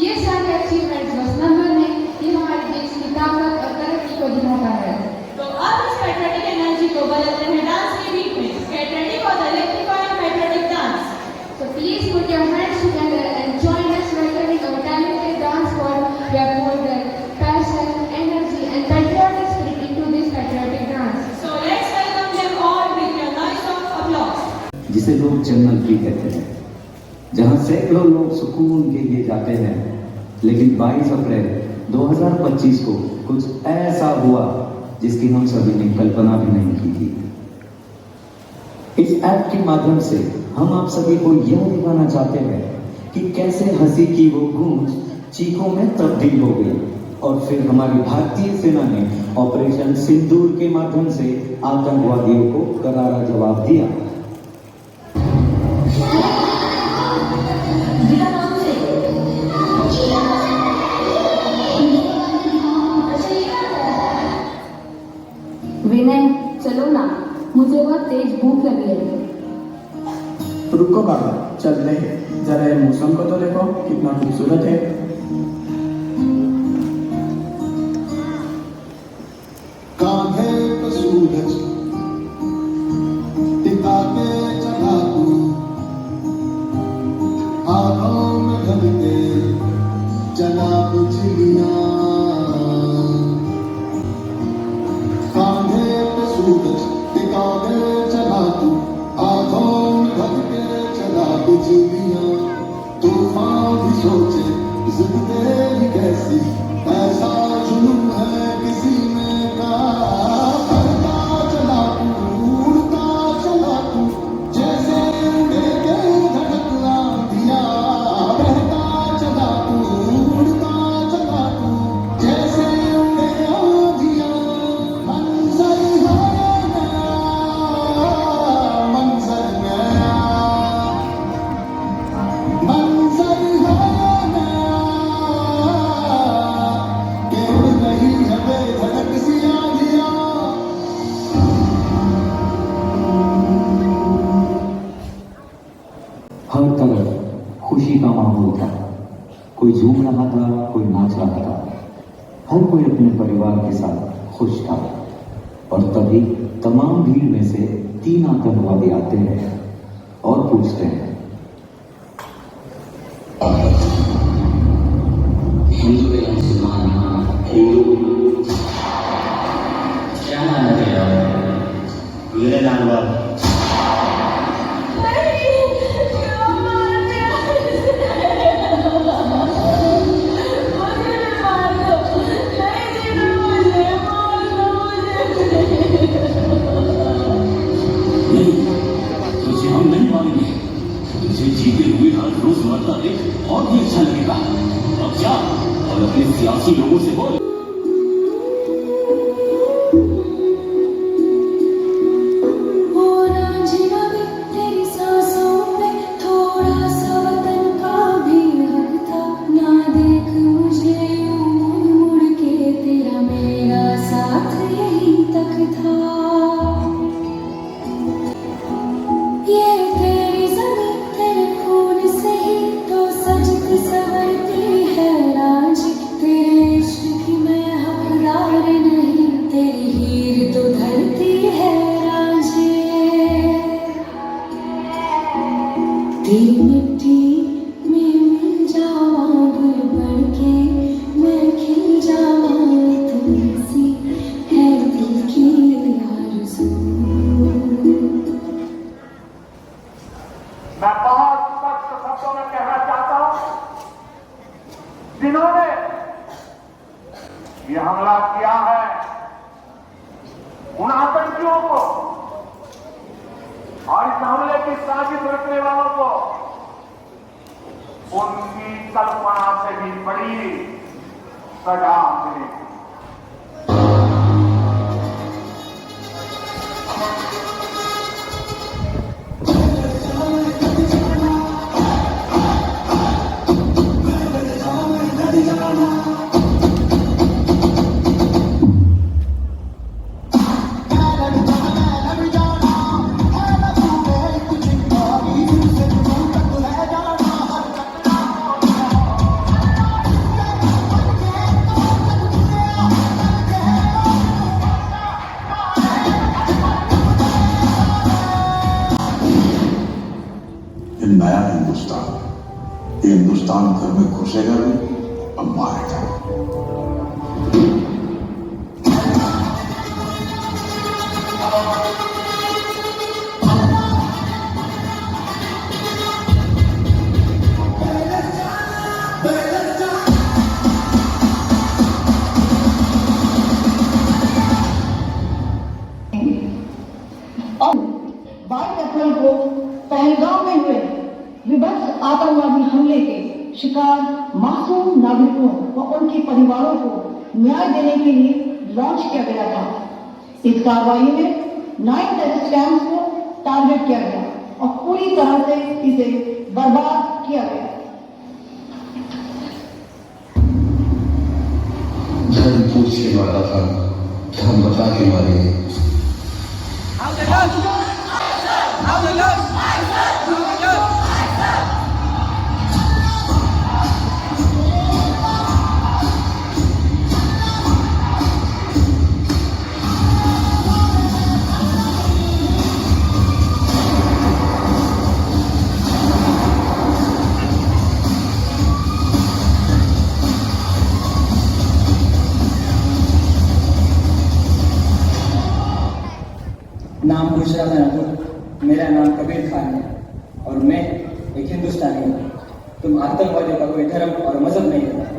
ये सारे अचीवमेंट्स बस नंबर नहीं, ये हमारे देश की ताकत और तरक्की को दिखाता है. तो अब इस पैट्रियोटिक एनर्जी को बदलते हैं डांस के बीट में. Get ready for the electrifying patriotic dance. So please put your hands together and join us welcoming our talented dance squad. We have poured their passion, energy and patriotic spirit into this patriotic dance. So let's welcome them all with your noise of applause. जिसे लोग जन्नत भी कहते हैं, जहां सैकड़ों लोग सुकून के लिए जाते हैं, लेकिन 22 अप्रैल 2025 को कुछ ऐसा हुआ जिसकी हम सभी ने कल्पना भी नहीं की थी. इस ऐप के माध्यम से हम आप सभी को यह दिखाना चाहते हैं कि कैसे हंसी की वो गूंज चीखों में तब्दील हो गई और फिर हमारी भारतीय सेना ने ऑपरेशन सिंदूर के माध्यम से आतंकवादियों को करारा जवाब दिया. विनय, चलो ना, मुझे बहुत तेज भूख लगी है. रुको बाबा, चल चलते हैं। जरा ये मौसम को तो देखो कितना खूबसूरत है। कांधे पे सूरज टिका के चला तू, आंखों में ढल के चला बिजलियां। कांधे पे सूरज टिका के चला तू, आंखों में ढल के चला बिजलियां। तूफान भी सोचे जिद तेरी कैसी, ऐसा जुनून है किसी में का। करता चला तू, उड़ता चला तू, जैसे उड़े के धड़क आंधियां। बहता चला तू, उड़ता चला तू, जैसे उड़े आंधियां। मंजर है नया, मंजर नया, मंजर है नया, के उड़ रही है बेधड़क सी आंधियां। हर तरफ खुशी का माहौल था। कोई झूम रहा था, कोई नाच रहा था। हर कोई अपने परिवार के साथ खुश था। और तभी तमाम भीड़ में से 3 आतंकवादी आते हैं और पूछते हैं, हिंदू या मुसलमान? हिंदू। क्या नाम है तेरा? मेरा नाम बाबा। तुझे हम नहीं मानेंगे। तुझे जीते हुए हर रोज मरता देख और भी अच्छा लगेगा। अब जा और अपने सियासी लोगों से बोल। तेरी सांसों पे थोड़ा सा वतन का भी हक था। ना देख मुझे यूं मुड़ मुड़ के, तेरा मेरा साथ यहीं तक था। ये तेरी ज़मीं तेरे खून से ही तो सजती संवरती है राज। तेरे इश्क की मैं हकदार नहीं, तेरी हीर तो धरती है रांझे। तेरी मिट्टी में मिल जावां गुल बन के, मैं खिल जावां तुलसी है दिल की आरज़ू। मैं बहुत स्पष्ट शब्दों में कहना चाहता हूं, जिन्होंने ये हमला किया है, उन आतंकियों को और इस हमले की साजिश रचने वालों को उनकी कल्पना से भी बड़ी सजा मिलेगी। नया हिंदुस्तान, ये हिंदुस्तान घर में घुसेगा भी और मारेगा। और 22 अप्रैल को पहलगाम में हुए विभत्स आतंकवादी हमले के शिकार मासूम नागरिकों व उनके परिवारों को न्याय देने के लिए लॉन्च किया गया था। इस कार्रवाई में 9 टेररिस्ट कैंप्स को टारगेट किया गया और पूरी तरह से इसे बर्बाद किया गया। धर्म पूछ के मारा था, धर्म बता के मारे। Out the guns! Out the guns! Out the guns! नाम पूछ रहा था तो मेरा नाम कबीर खान है और मैं एक हिंदुस्तानी हूँ। तुम आतंकवादियों का कोई धर्म और मजहब नहीं है।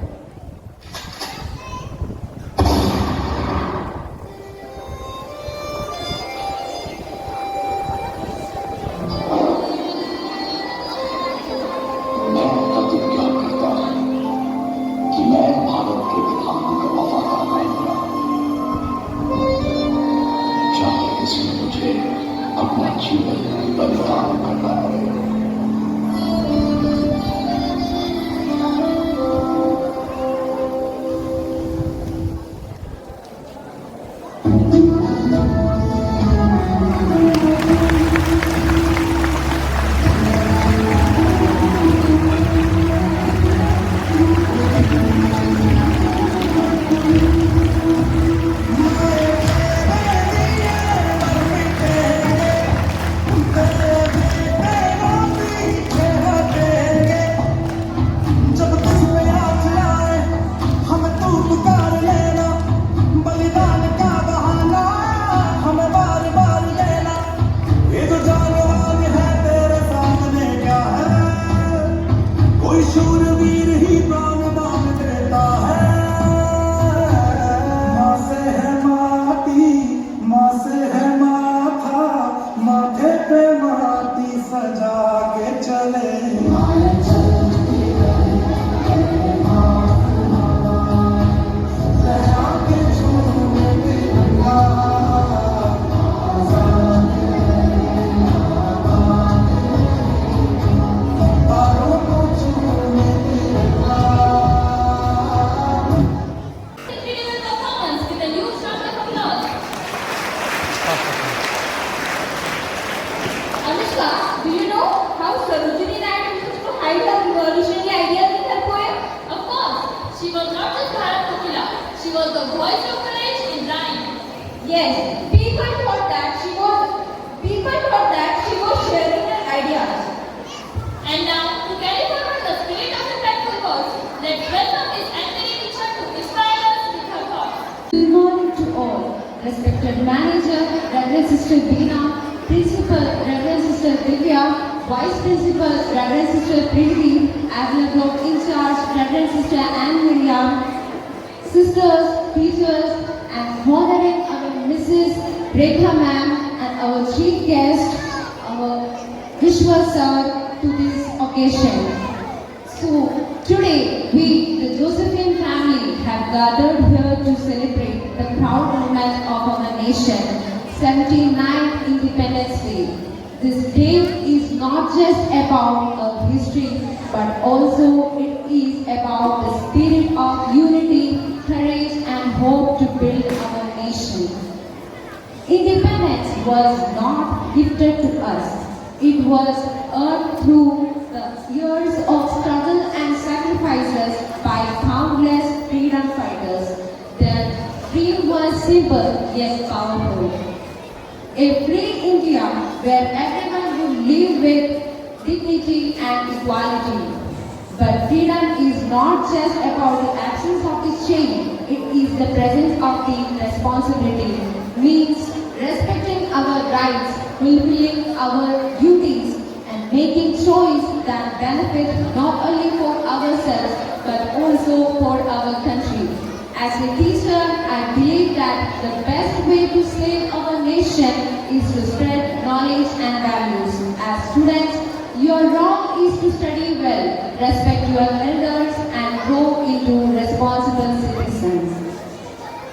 Respected Manager, Reverend Sister Beena, Principal, Reverend Sister Divya, Vice Principal, Reverend Sister Priti, Adler Block In Charge, Reverend Sister Anne Miriam, Sisters, Teachers, and honoring our Mrs. Rekha Ma'am and our Chief Guest, our Vishwa Sir, to this occasion. So, today we, the Josephine family, have gathered here to celebrate the proud moment of our nation, 79th Independence Day. This day is not just about our history, but also it is about the spirit of unity, courage, and hope to build our nation. Independence was not gifted to us. It was earned through the years of struggle and sacrifices by countless freedom fighters. Their dream was simple yet powerful. A free India where everyone would live with dignity and equality. But freedom is not just about the absence of the change, it is the presence of the responsibility, means respecting our rights, fulfilling our duties, and making choices that benefit not only for ourselves but also for our country. As a teacher, I believe that the best way to save our nation is to spread knowledge and values. As students, your role is to study well, respect your elders, and grow into responsible citizens.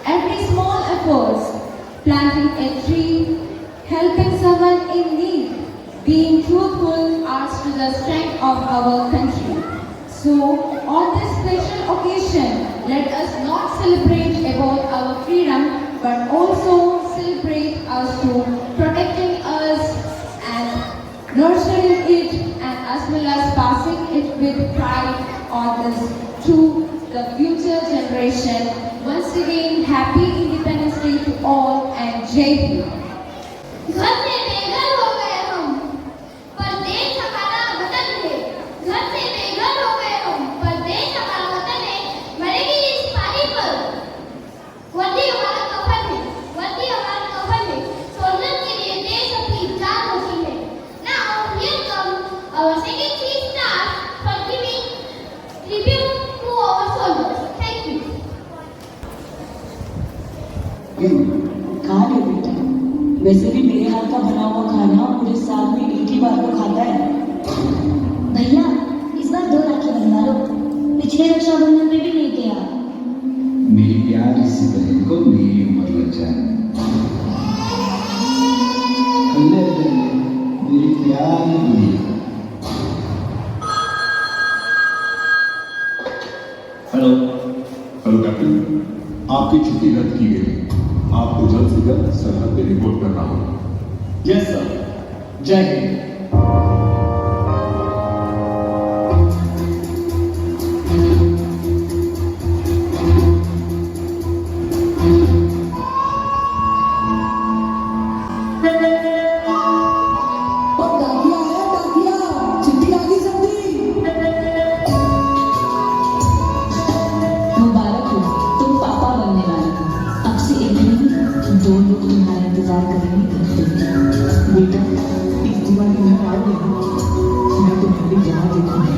Every small effort, planting a tree, helping someone in need, being truthful adds to the strength of our country. So, on this special occasion, let us not celebrate about our freedom, but also celebrate us to protecting us and nurturing it, and as well as passing it with pride on this to the future generation. Once again, happy Independence Day to all, and Jai Hind. घर से बेघर हो गए हम, पर देश हमारा वतन है। घर से बेघर हो गए हम, पर देश हमारा वतन है। मरेगी इस सिपाही पर, वर्दी हमारा कफन है, वर्दी हमारा कफन है। सोल्जर के लिए देश खा ले बेटा, वैसे भी मेरे हाथ का बना हुआ खाना पूरे साल में एक ही बार तो खाता है। भैया इस बार 2 राखी बनवा लो, पिछले रक्षाबंधन में भी नहीं किया। मेरी प्यारी सी बहन को मेरी उम्र लग जाए। मेरी प्यारी गुड़िया। हेलो कैप्टन, आपकी छुट्टी रद्द की गई। आपको जल्द से जल्द सरहद पे रिपोर्ट करना होगा। यस सर, जय हिंद। मुबारक हो, तुम पापा बनने वाले हो। अब से एक दिन 2 लोग तुम्हारा इंतजार करेंगे। बेटा इस दिवाली में आ गया, मैं तुम्हारी जहाँ देखूंगा।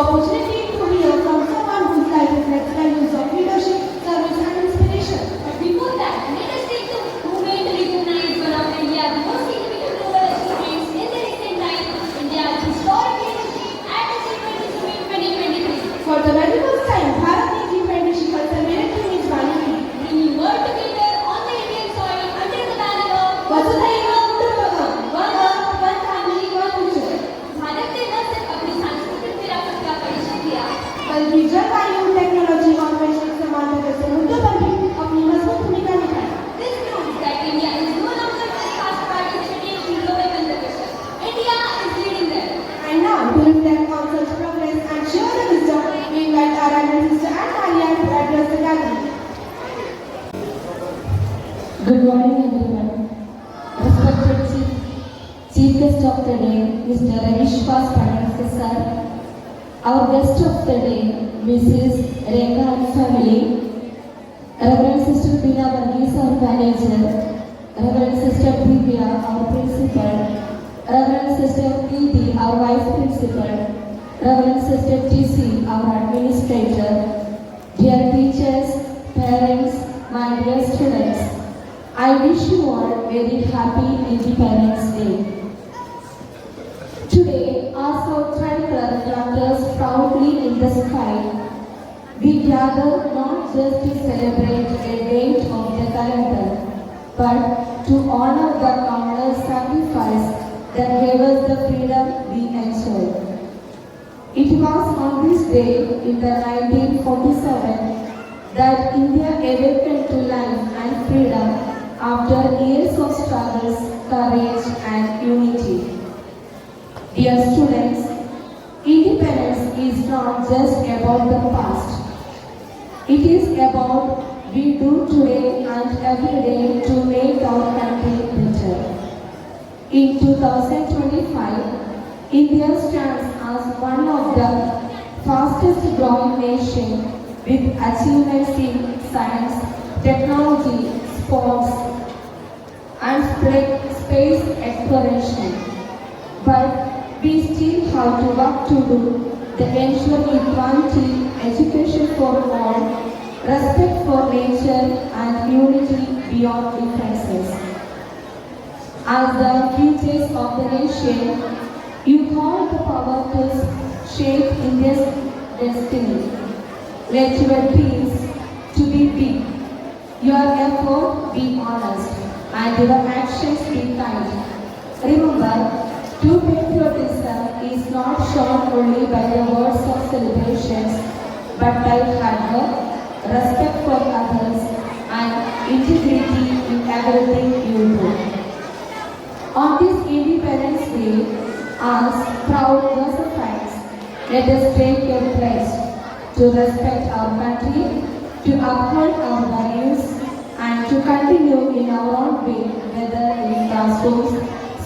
opportunity to hear from someone whose life reflects values of leadership, service and inspiration. But before that, let us take the moment to recognize one of India's most significant global achievements in the recent time, India's historic leadership at the G20 Summit 2023. For the very first time, Bharat ने G20 शिखर सम्मेलन की मेजबानी की, bringing world together on the Indian soil under the banner of वसुधैव कुटुम्बकम, one earth, one family, one future. Bharat ने न सिर्फ अपनी सांस्कृतिक विरासत का परिचय दिया, बल्कि जलवायु, टेक्नोलॉजी और वैश्विक समानता जैसे मुद्दों पर भी अपनी मजबूत भूमिका निभाई. This proves that India is no longer just fast participating in global conservation. India is leading there. And now, to reflect on such progress and share the wisdom, we invite our Honorable Sister Anne Maria to address the gathering. Good morning, everyone. Respected Chief Guest of the Day, Mr. Ravishwas Pandit sir. Our guest of the day, Mrs. Rekha and family. Reverend Sister Bina Varghese, our manager. Reverend Sister Divya, our principal. Reverend Sister Preeti, our vice principal. Reverend Sister TC, our administrator. Dear teachers, parents, my dear students, I wish you all very happy Independence Day. Today, our South Tricolor flutters proudly in the sky. We gather not just to celebrate a date of the calendar, but to honor the countless sacrifice that gave us the freedom we enjoy. It was on this day in the 1947 that India awakened to life and freedom after years of struggles, courage and unity. Dear students, independence is not just about the past. It is about we do today and every day to make our country better. In 2025, India stands as one of the fastest growing nations with achievements in science, technology, sports, and space exploration. But we still have to work to do the ensure equality, education for all, respect for nature, and unity beyond differences. As the futures of the nation, you hold the power to shape India's destiny. Let your dreams to be big, your effort be honest, and your actions be kind. Remember, true patriotism is not shown only by the words of celebrations, but by hard work, respect for others, and integrity in everything you do. On this Independence Day, as proud Josephines, let us take a pledge to respect our country, to uphold our values, and to continue in our own way, whether in classrooms,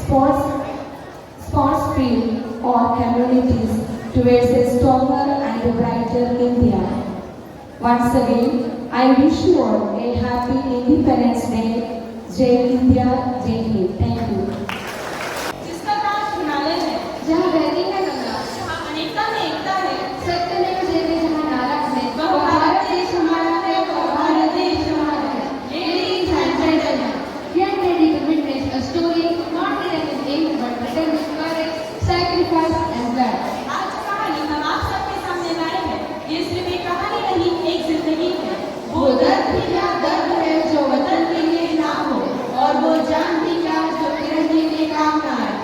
sports field, or communities, towards a stronger and brighter India. Once again, I wish you all a happy Independence Day. Jai India, Jai Hind. Thank you. जिसका नाम हिमालय है, जहाँ बहती है गंगा, जहाँ अनेकता में एकता है, सत्य में विजय में जहाँ नारा है, वह भारत देश हमारा है, वह भारत देश हमारा है. Ladies and gentlemen, Young lady to witness a story not written in ink but written with courage, sacrifice and blood. आज जो कहानी हम आप सबके सामने लाए हैं, ये सिर्फ एक कहानी नहीं, एक जिंदगी है. वो दर्द भी क्या दर्द है जो वतन के लिए ना हो, और वो जान भी क्या जो किरण के लिए काम ना आए.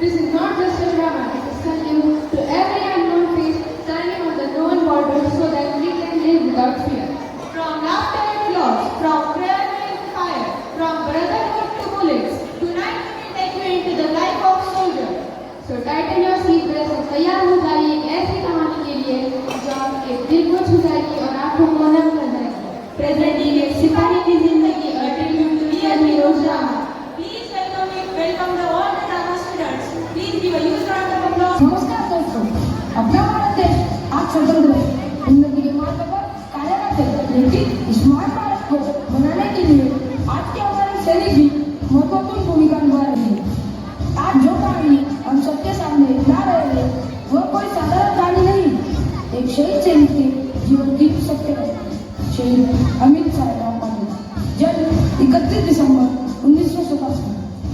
This is not just a drama, it is salute to every unknown face standing on the known border so that we can live without fear. From laughter and applause, from prayer and fire, from brotherhood to bullets, tonight we will take you into the life of soldier. So tighten your seat belts और तैयार हो जाइए एक ऐसी कहानी के लिए जो आपके दिल को छू जाएगी और आंखों को नम कर जाएगी. Presenting एक सिपाही की जिंदगी, a tribute to real heroes drama. Please welcome the all the drama students. Please give a huge round of applause. नमस्कार दोस्तों, अपना भारत देश आज स्वतंत्र है. जिंदगी के मार्ग पर कार्यरत है, लेकिन स्मार्ट भारत को बनाने के लिए आज के हमारे सैनिक भी महत्वपूर्ण भूमिका निभा रहे हैं. आज जो कहानी हम सबके सामने ला रहे हैं, वो कोई साधारण कहानी नहीं, शहीद अमित साहेबराव पाटील। जन्म 31 दिसंबर 1987,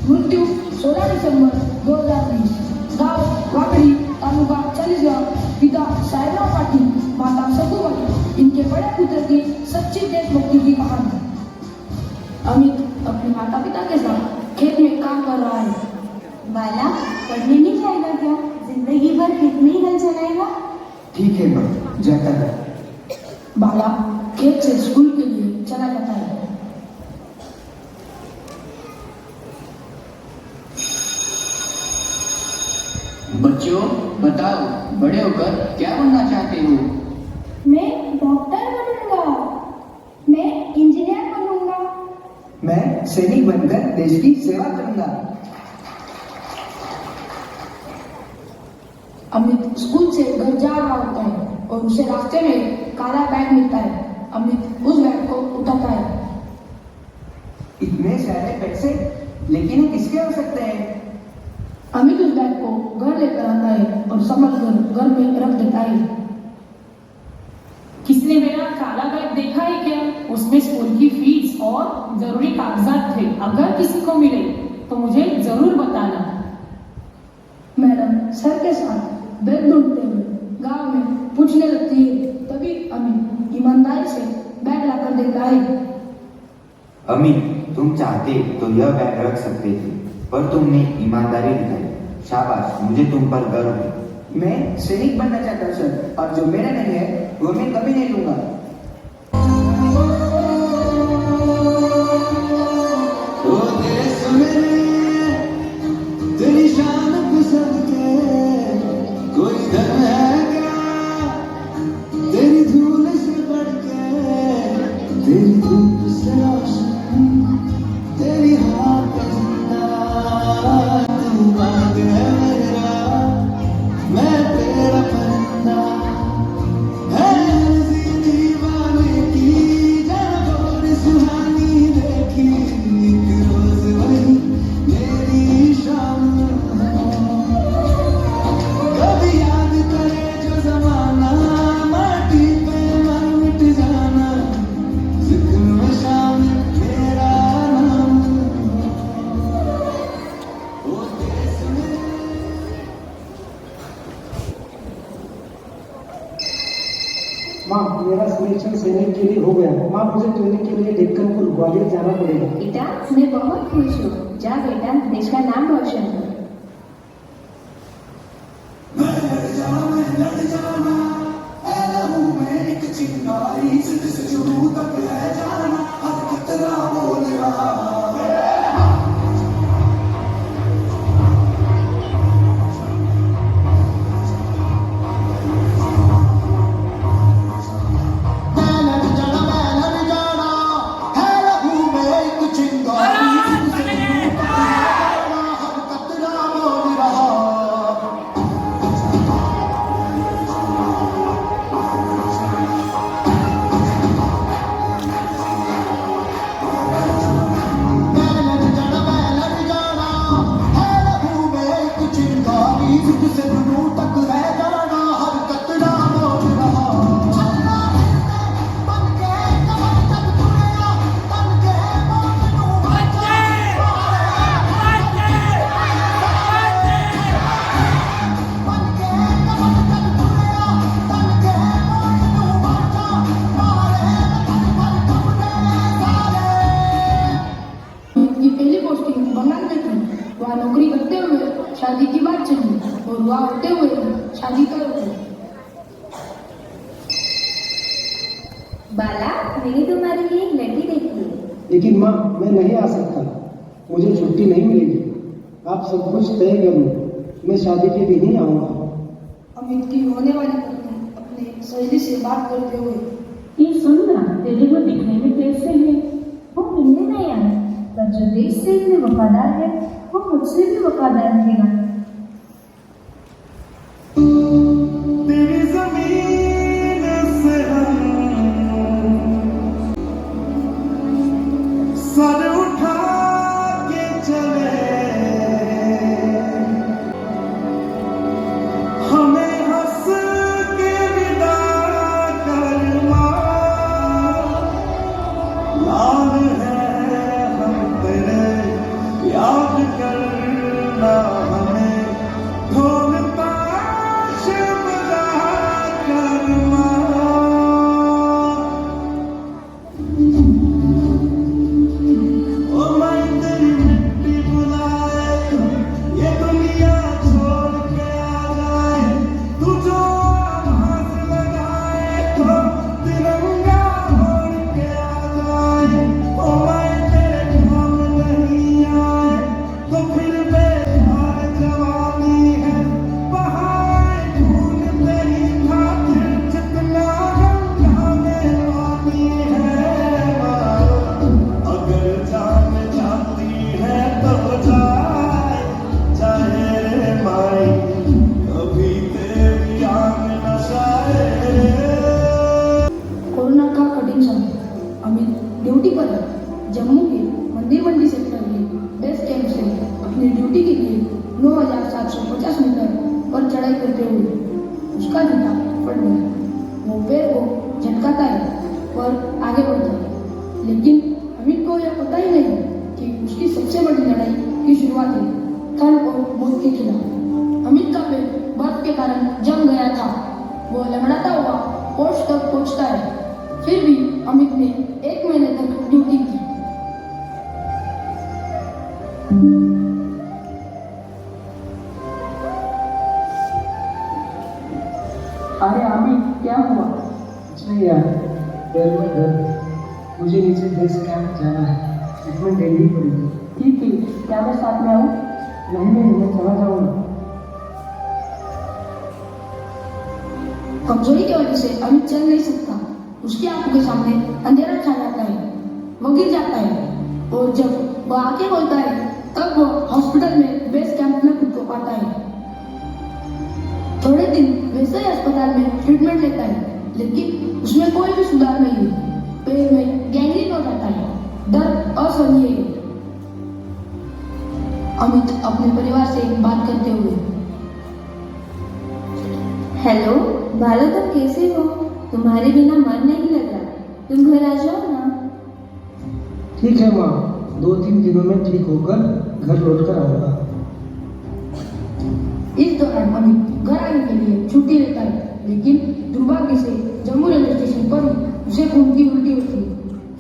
मृत्यू 16 दिसंबर 2020, गाव वाकडी, तालुका चालीसगांव। पिता साहेबराव पाटिल, माता सखूबाई। इनके बड़े पुत्र की सच्ची देशभक्ति की कहानी। अमित अपने माता पिता के साथ खेत में काम कर रहा है। बाला, पढ़ने नहीं जाएगा क्या? जिंदगी भर खेत में ही हल चलाएगा? ठीक है माँ, जाता है। बाला खेत से स्कूल के लिए चला जाता है। बच्चों बताओ, बड़े होकर क्या बनना चाहते हो? मैं डॉक्टर बनूंगा। मैं इंजीनियर बनूंगा। मैं सैनिक बनकर देश की सेवा करूंगा। अमित स्कूल से घर जा रहा होता है और उसे रास्ते में काला बैग मिलता है। अमित उस बैग को उठाता है। इतने सारे पैसे, लेकिन ये किसके हो सकते हैं? अमित उस बैग को घर लेकर आता है और संभल कर घर में रख देता है। किसने मेरा काला बैग देखा है क्या? उसमें स्कूल की फीस और जरूरी कागजात थे। अगर किसी को मिले तो मुझे जरूर बताना। मैडम सर के साथ बैग ढूंढते हुए गांव में पूछने लगती है। तभी अमित ईमानदारी से बैग लाकर देता है। अमित, तुम चाहते तो यह बैग रख सकते थे, पर तुमने ईमानदारी दिखाई। शाबाश, मुझे तुम पर गर्व है। मैं सैनिक बनना चाहता हूँ सर, और जो मेरा नहीं है वो मैं कभी नहीं लूंगा। ओ देश मेरे, तेरी शान पसंद के कोई धर्म है क्या? तेरी धूल से बढ़ के, तेरी धूप से रोशन, तेरी हाथ का जिंदा, तू बाग है मेरा, मैं तेरा परिंदा। है हंसी दीवाने की, जब और सुहानी देखी, एक रोज वही मेरी शाम। कभी याद करे जो जमाना, माटी पे मर मिट जाना, जिक्र में शामिल मेरा नाम। ओ देश में। माँ, मेरा सिलेक्शन सैनिक के लिए हो गया। माँ, मुझे ट्रेनिंग के लिए डेक्कन को ग्वालियर जाना पड़ेगा। बेटा, मैं बहुत खुश हूँ। जा बेटा, देश का नाम रोशन कर। लड़ जाना, ऐला हूँ मैं एक चिंगारी, सिद्ध से जुड़ूं तक है जाना, हर खतरा बोल रहा है। मैं लड़ जाना, ऐला हूँ मैं एक चिंगारी, सिद्ध से जुड़ूं तक है जाना, हर खतरा बोल रहा है। ये पहली पोस्टिंग बंगाल में थी। वहाँ नौकरी करते हुए शादी की बात चली और वहाँ होते हुए शादी कर गए। बाला, मैंने तुम्हारे लिए एक लड़की देखी है। लेकिन माँ, मैं नहीं आ सकता। मुझे छुट्टी नहीं मिलेगी। आप सब कुछ तय कर लो, मैं शादी के दिन ही आऊँगा। अमित की होने वाली पत्नी अपने सहेली से बात करते हुए, ये सुनना, तेरे वो दिखने में कैसे है? वो मिलने नहीं आया, पर जो देश से इतने वफादार है, वो मुझसे भी वफादार रहेगा। तेरी जमीन से हम सर उठा के चले, हमें हंस के विदा करना। पर चढ़ाई करते हुए। उसका जूता फट गया। वो पैर को झटकाता है पर आगे बढ़ता है, लेकिन अमित को यह पता ही नहीं कि उसकी सबसे बड़ी लड़ाई की शुरुआत है कल और मौत के खिलाफ। अमित का पैर बर्फ के कारण जम गया था। वो लंगड़ाता हुआ पोस्ट तक पहुंचता है। फिर भी अमित ने 1 महीने तक ड्यूटी की। अरे अमित, क्या हुआ? कुछ नहीं यार, पैर में दर्द। मुझे नीचे बेस कैंप जाना है, ट्रीटमेंट लेनी पड़ेगी। ठीक है, क्या मैं साथ में आऊँ? नहीं, मैं चला जाऊँगा। कमजोरी की वजह से अमित चल नहीं सकता। उसकी आंखों के सामने अंधेरा छा जाता है। वो गिर जाता है और जब वो आंखें खोलता है तब वो हॉस्पिटल में बेस कैंप में खुद को पाता है। थोड़े दिन वैसे ही अस्पताल में ट्रीटमेंट लेता है, लेकिन उसमें कोई भी सुधार नहीं हुआ। पैर में गैंग्रीन हो जाता है। दर्द असहनीय है। अमित अपने परिवार से बात करते हुए, हेलो बालो, तुम कैसे हो? तुम्हारे बिना मन नहीं लग रहा। तुम घर आ जाओ ना। ठीक है माँ, 2-3 दिनों में ठीक होकर घर लौट कर आऊँगा। इस दौरान अमित घर आने के लिए छुट्टी लेता है, लेकिन दुर्भाग्य से जम्मू रेलवे स्टेशन पर ही उसे खून की उल्टी होती है।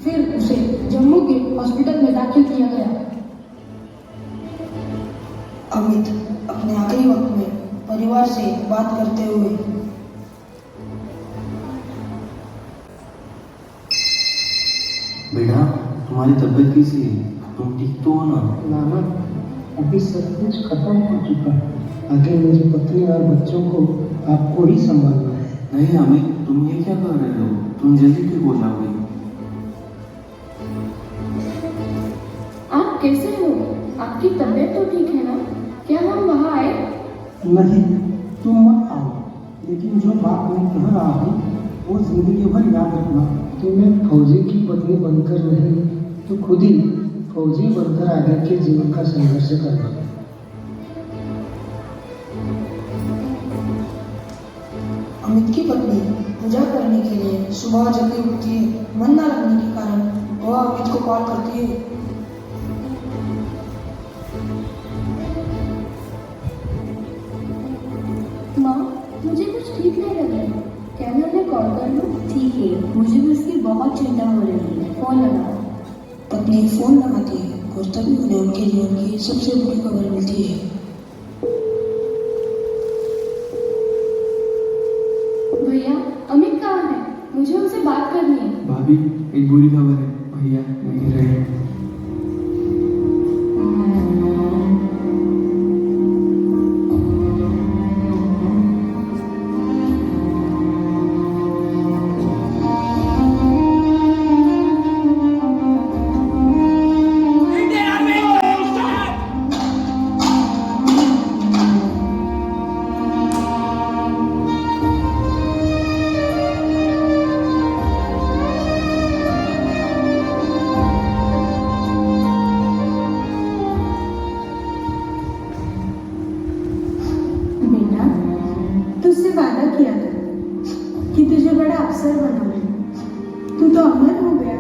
फिर उसे जम्मू के हॉस्पिटल में दाखिल किया गया। अमित अपने आखिरी वक्त में परिवार से बात करते हुए, बेटा, तुम्हारी तबीयत कैसी है? तुम ठीक तो हो ना? नाना, अभी सब कुछ खत्म हो चुका है। आगे मेरी पत्नी और बच्चों को आपको ही संभालना है। नहीं अमित, तुम ये क्या कर रहे हो? तुम जल्दी ठीक हो जाओगे। आप कैसे हो? आपकी तबीयत तो ठीक है ना? क्या हम वहाँ आए? नहीं, तुम मत आओ, लेकिन जो बात मैं कह रहा हूँ वो जिंदगी भर याद रखना। तुम्हें फौजी की पत्नी बनकर नहीं तो खुद ही फौजी बनकर आगे के जीवन का संघर्ष करना। अमित की पत्नी पूजा करने के लिए सुबह जल्दी उठती है। मन न लगने के कारण वह अमित को कॉल करती है। माँ, मुझे कुछ ठीक नहीं लग रहा। क्या मैं उन्हें कॉल कर लूँ? ठीक है, मुझे भी उसकी बहुत चिंता हो रही है। फोन लगाओ। पत्नी फोन लगाती है और तभी उन्हें उनके जीवन की सबसे बड़ी खबर मिलती है। भैया, अमित कहाँ है? मुझे उनसे बात करनी है। भाभी, एक बुरी खबर है, भैया नहीं रहे। बेटा, तुझसे वादा किया था कि तुझे बड़ा अफसर बनाऊंगी। तू तो अमर हो गया।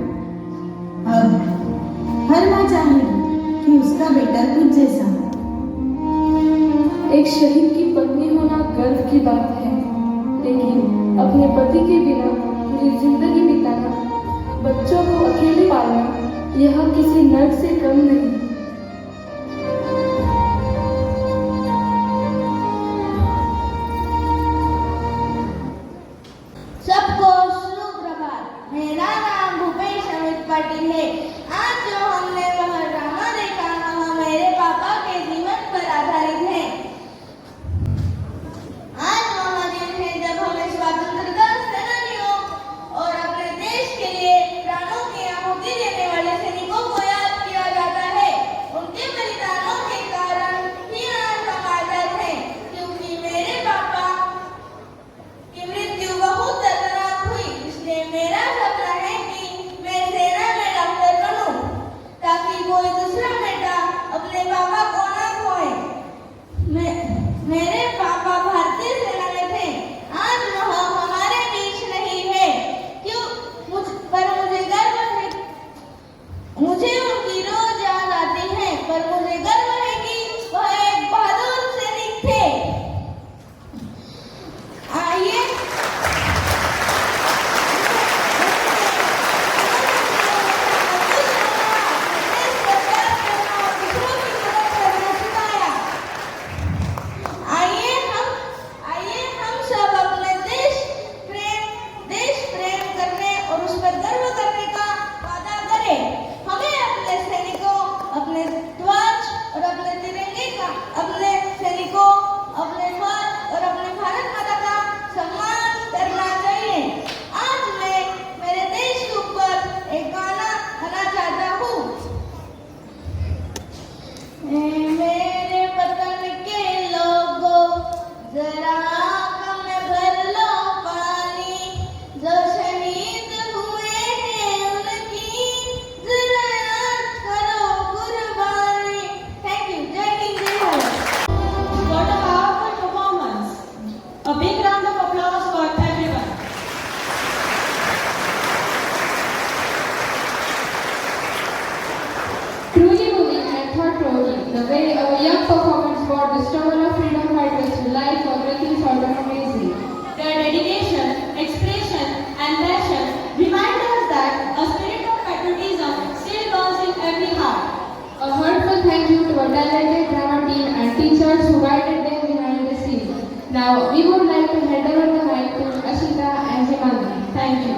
अब हर माँ चाहेगी कि उसका बेटा तुझ जैसा हो। एक शहीद की पत्नी होना गर्व की बात है, लेकिन अपने पति के बिना पूरी जिंदगी बिताना, बच्चों को अकेले पालना, यह किसी नर्क से कम नहीं। सबको सुप्रभात। मेरा नाम भूपेश अमित पाटिल है। आज जो हमने वह ड्रामा देखा वह मेरे पापा के जीवन पर आधारित है। आज वह दिन है जब हमें स्वतंत्रता सेनानियों और अपने देश के लिए प्राणों की आहुति देने वाले सैनिकों को याद किया जाता है। जरा आँख में भर लो पानी, जो शहीद हुए हैं उनकी जरा याद करो कुर्बानी। Thank you. जय हिंद, जय Bharat. What a powerful performance! A big round of applause for everyone. Truly moving and thought-provoking, the way our young performers brought the struggle of freedom fighters to life was nothing short of amazing. Their dedication, expression, and passion remind us that a spirit of patriotism still burns in every heart. A heartfelt thank you to our talented drama team and teachers who guided them behind the scenes. Now, we would like to hand over the mic to Ashita and Himani. Thank you.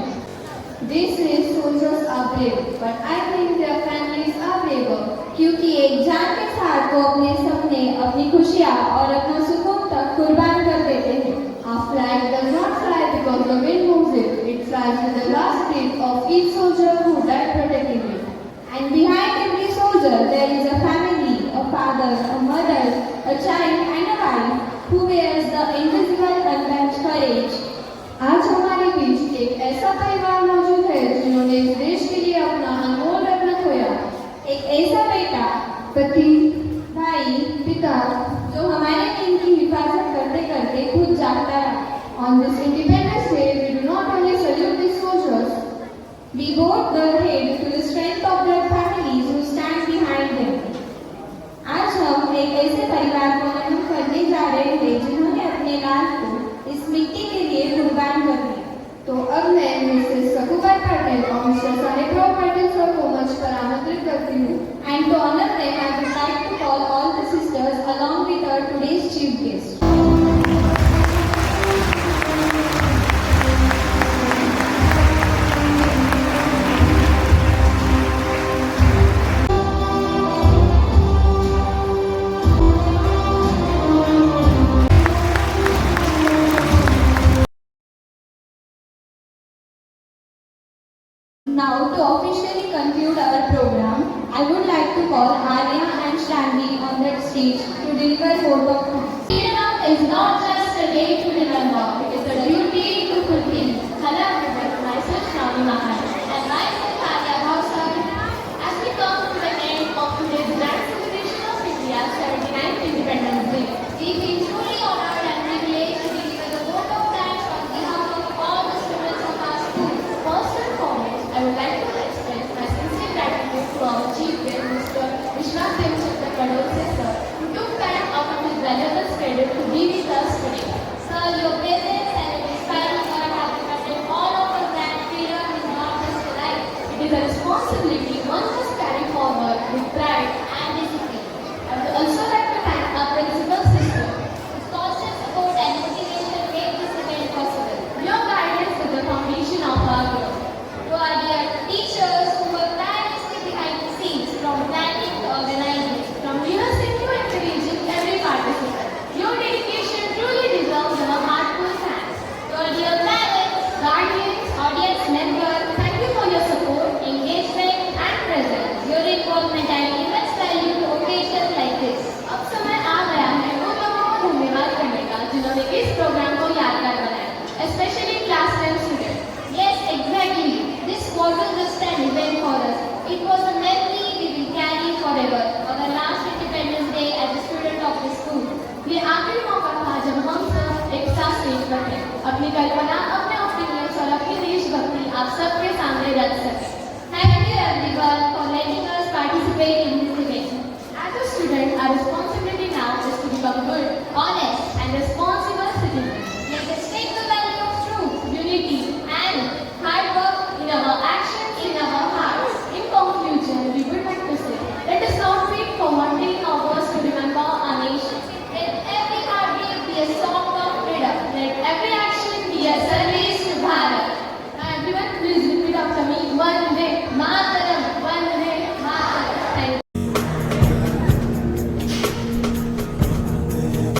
They say soldiers are brave, but I think their families are braver. क्योंकि एक जान के साथ वो अपने सपने, अपनी खुशियाँ और अपना सुकून तक कुर्बान कर देते हैं. Our flag does not fly because the wind moves it. It flies with the last breath of each soldier who died protecting it. And behind every soldier there is a family, a father, a mother, a child and a wife who wears the invisible unmatched courage. आज हमारे बीच एक ऐसा परिवार मौजूद है जिन्होंने इस देश के लिए अपना अनमोल रत्न खोया. एक ऐसा बेटा, पति, भाई, पिता जो हमारे दिन की हिफाजत करते करते खुद जागता है. On this Independence Day, we do not only salute these soldiers, we bow the head to the strength of their families who stand behind them. आज हम एक ऐसे परिवार को नमन करने जा रहे हैं जिन्होंने अपने लाल को इस मिट्टी के लिए कुर्बान कर दिया. तो अब मैं मिसेस सकुबाई पाटिल और मिस्टर साहेबराव पाटिल सर को मंच पर आमंत्रित करती हूँ. And to honour them I would like to call all the sisters along with our today's chief guest. Now, to officially conclude our program, I would like to call Arya and Shranvi on that stage to deliver vote of thanks. Freedom is not just a day to remember, it is a duty to fulfill. Hello everyone, myself Shravani Mahal and myself Arya Bhavsar. As we come to the end of today's grand celebration of India's 79th Independence Day, we feel truly honored and privileged to deliver the vote of thanks on behalf of all the students of our school. First and foremost, I would like to express my sincere gratitude to our Chief Guest, Mr. Vishwas Devachandra Kadolse sir, who took time out of his valuable schedule to be with us today. Sir, your presence and your inspiring word have reminded all of us that freedom is not just a right, it is a responsibility one must carry forward with pride and discipline. I would also like to thank our principal sister, whose constant support and motivation made this event possible. Your guidance is the foundation of our growth. To our dear teachers who were tirelessly behind the scenes, from planning to organizing, from rehearsing to encouraging every participant. Your dedication truly deserves our heartful thanks. To our dear parents, guardians, audience members, thank you for your support, engagement and presence. Your involvement and immense value to occasions like this. अब समय आ गया है उन लोगों को धन्यवाद करने का जिन्होंने इस प्रोग्राम को यादगार बनाया, especially class 10 students. Yes, exactly. This wasn't just an event for us. It was a memory we will carry forever. On the last Independence Day as a student of this school, ये आखिरी मौका था जब हम सब एक साथ stage पर थे. अपनी कल्पना, अपने ओपिनियंस और अपनी देशभक्ति आप सबके सामने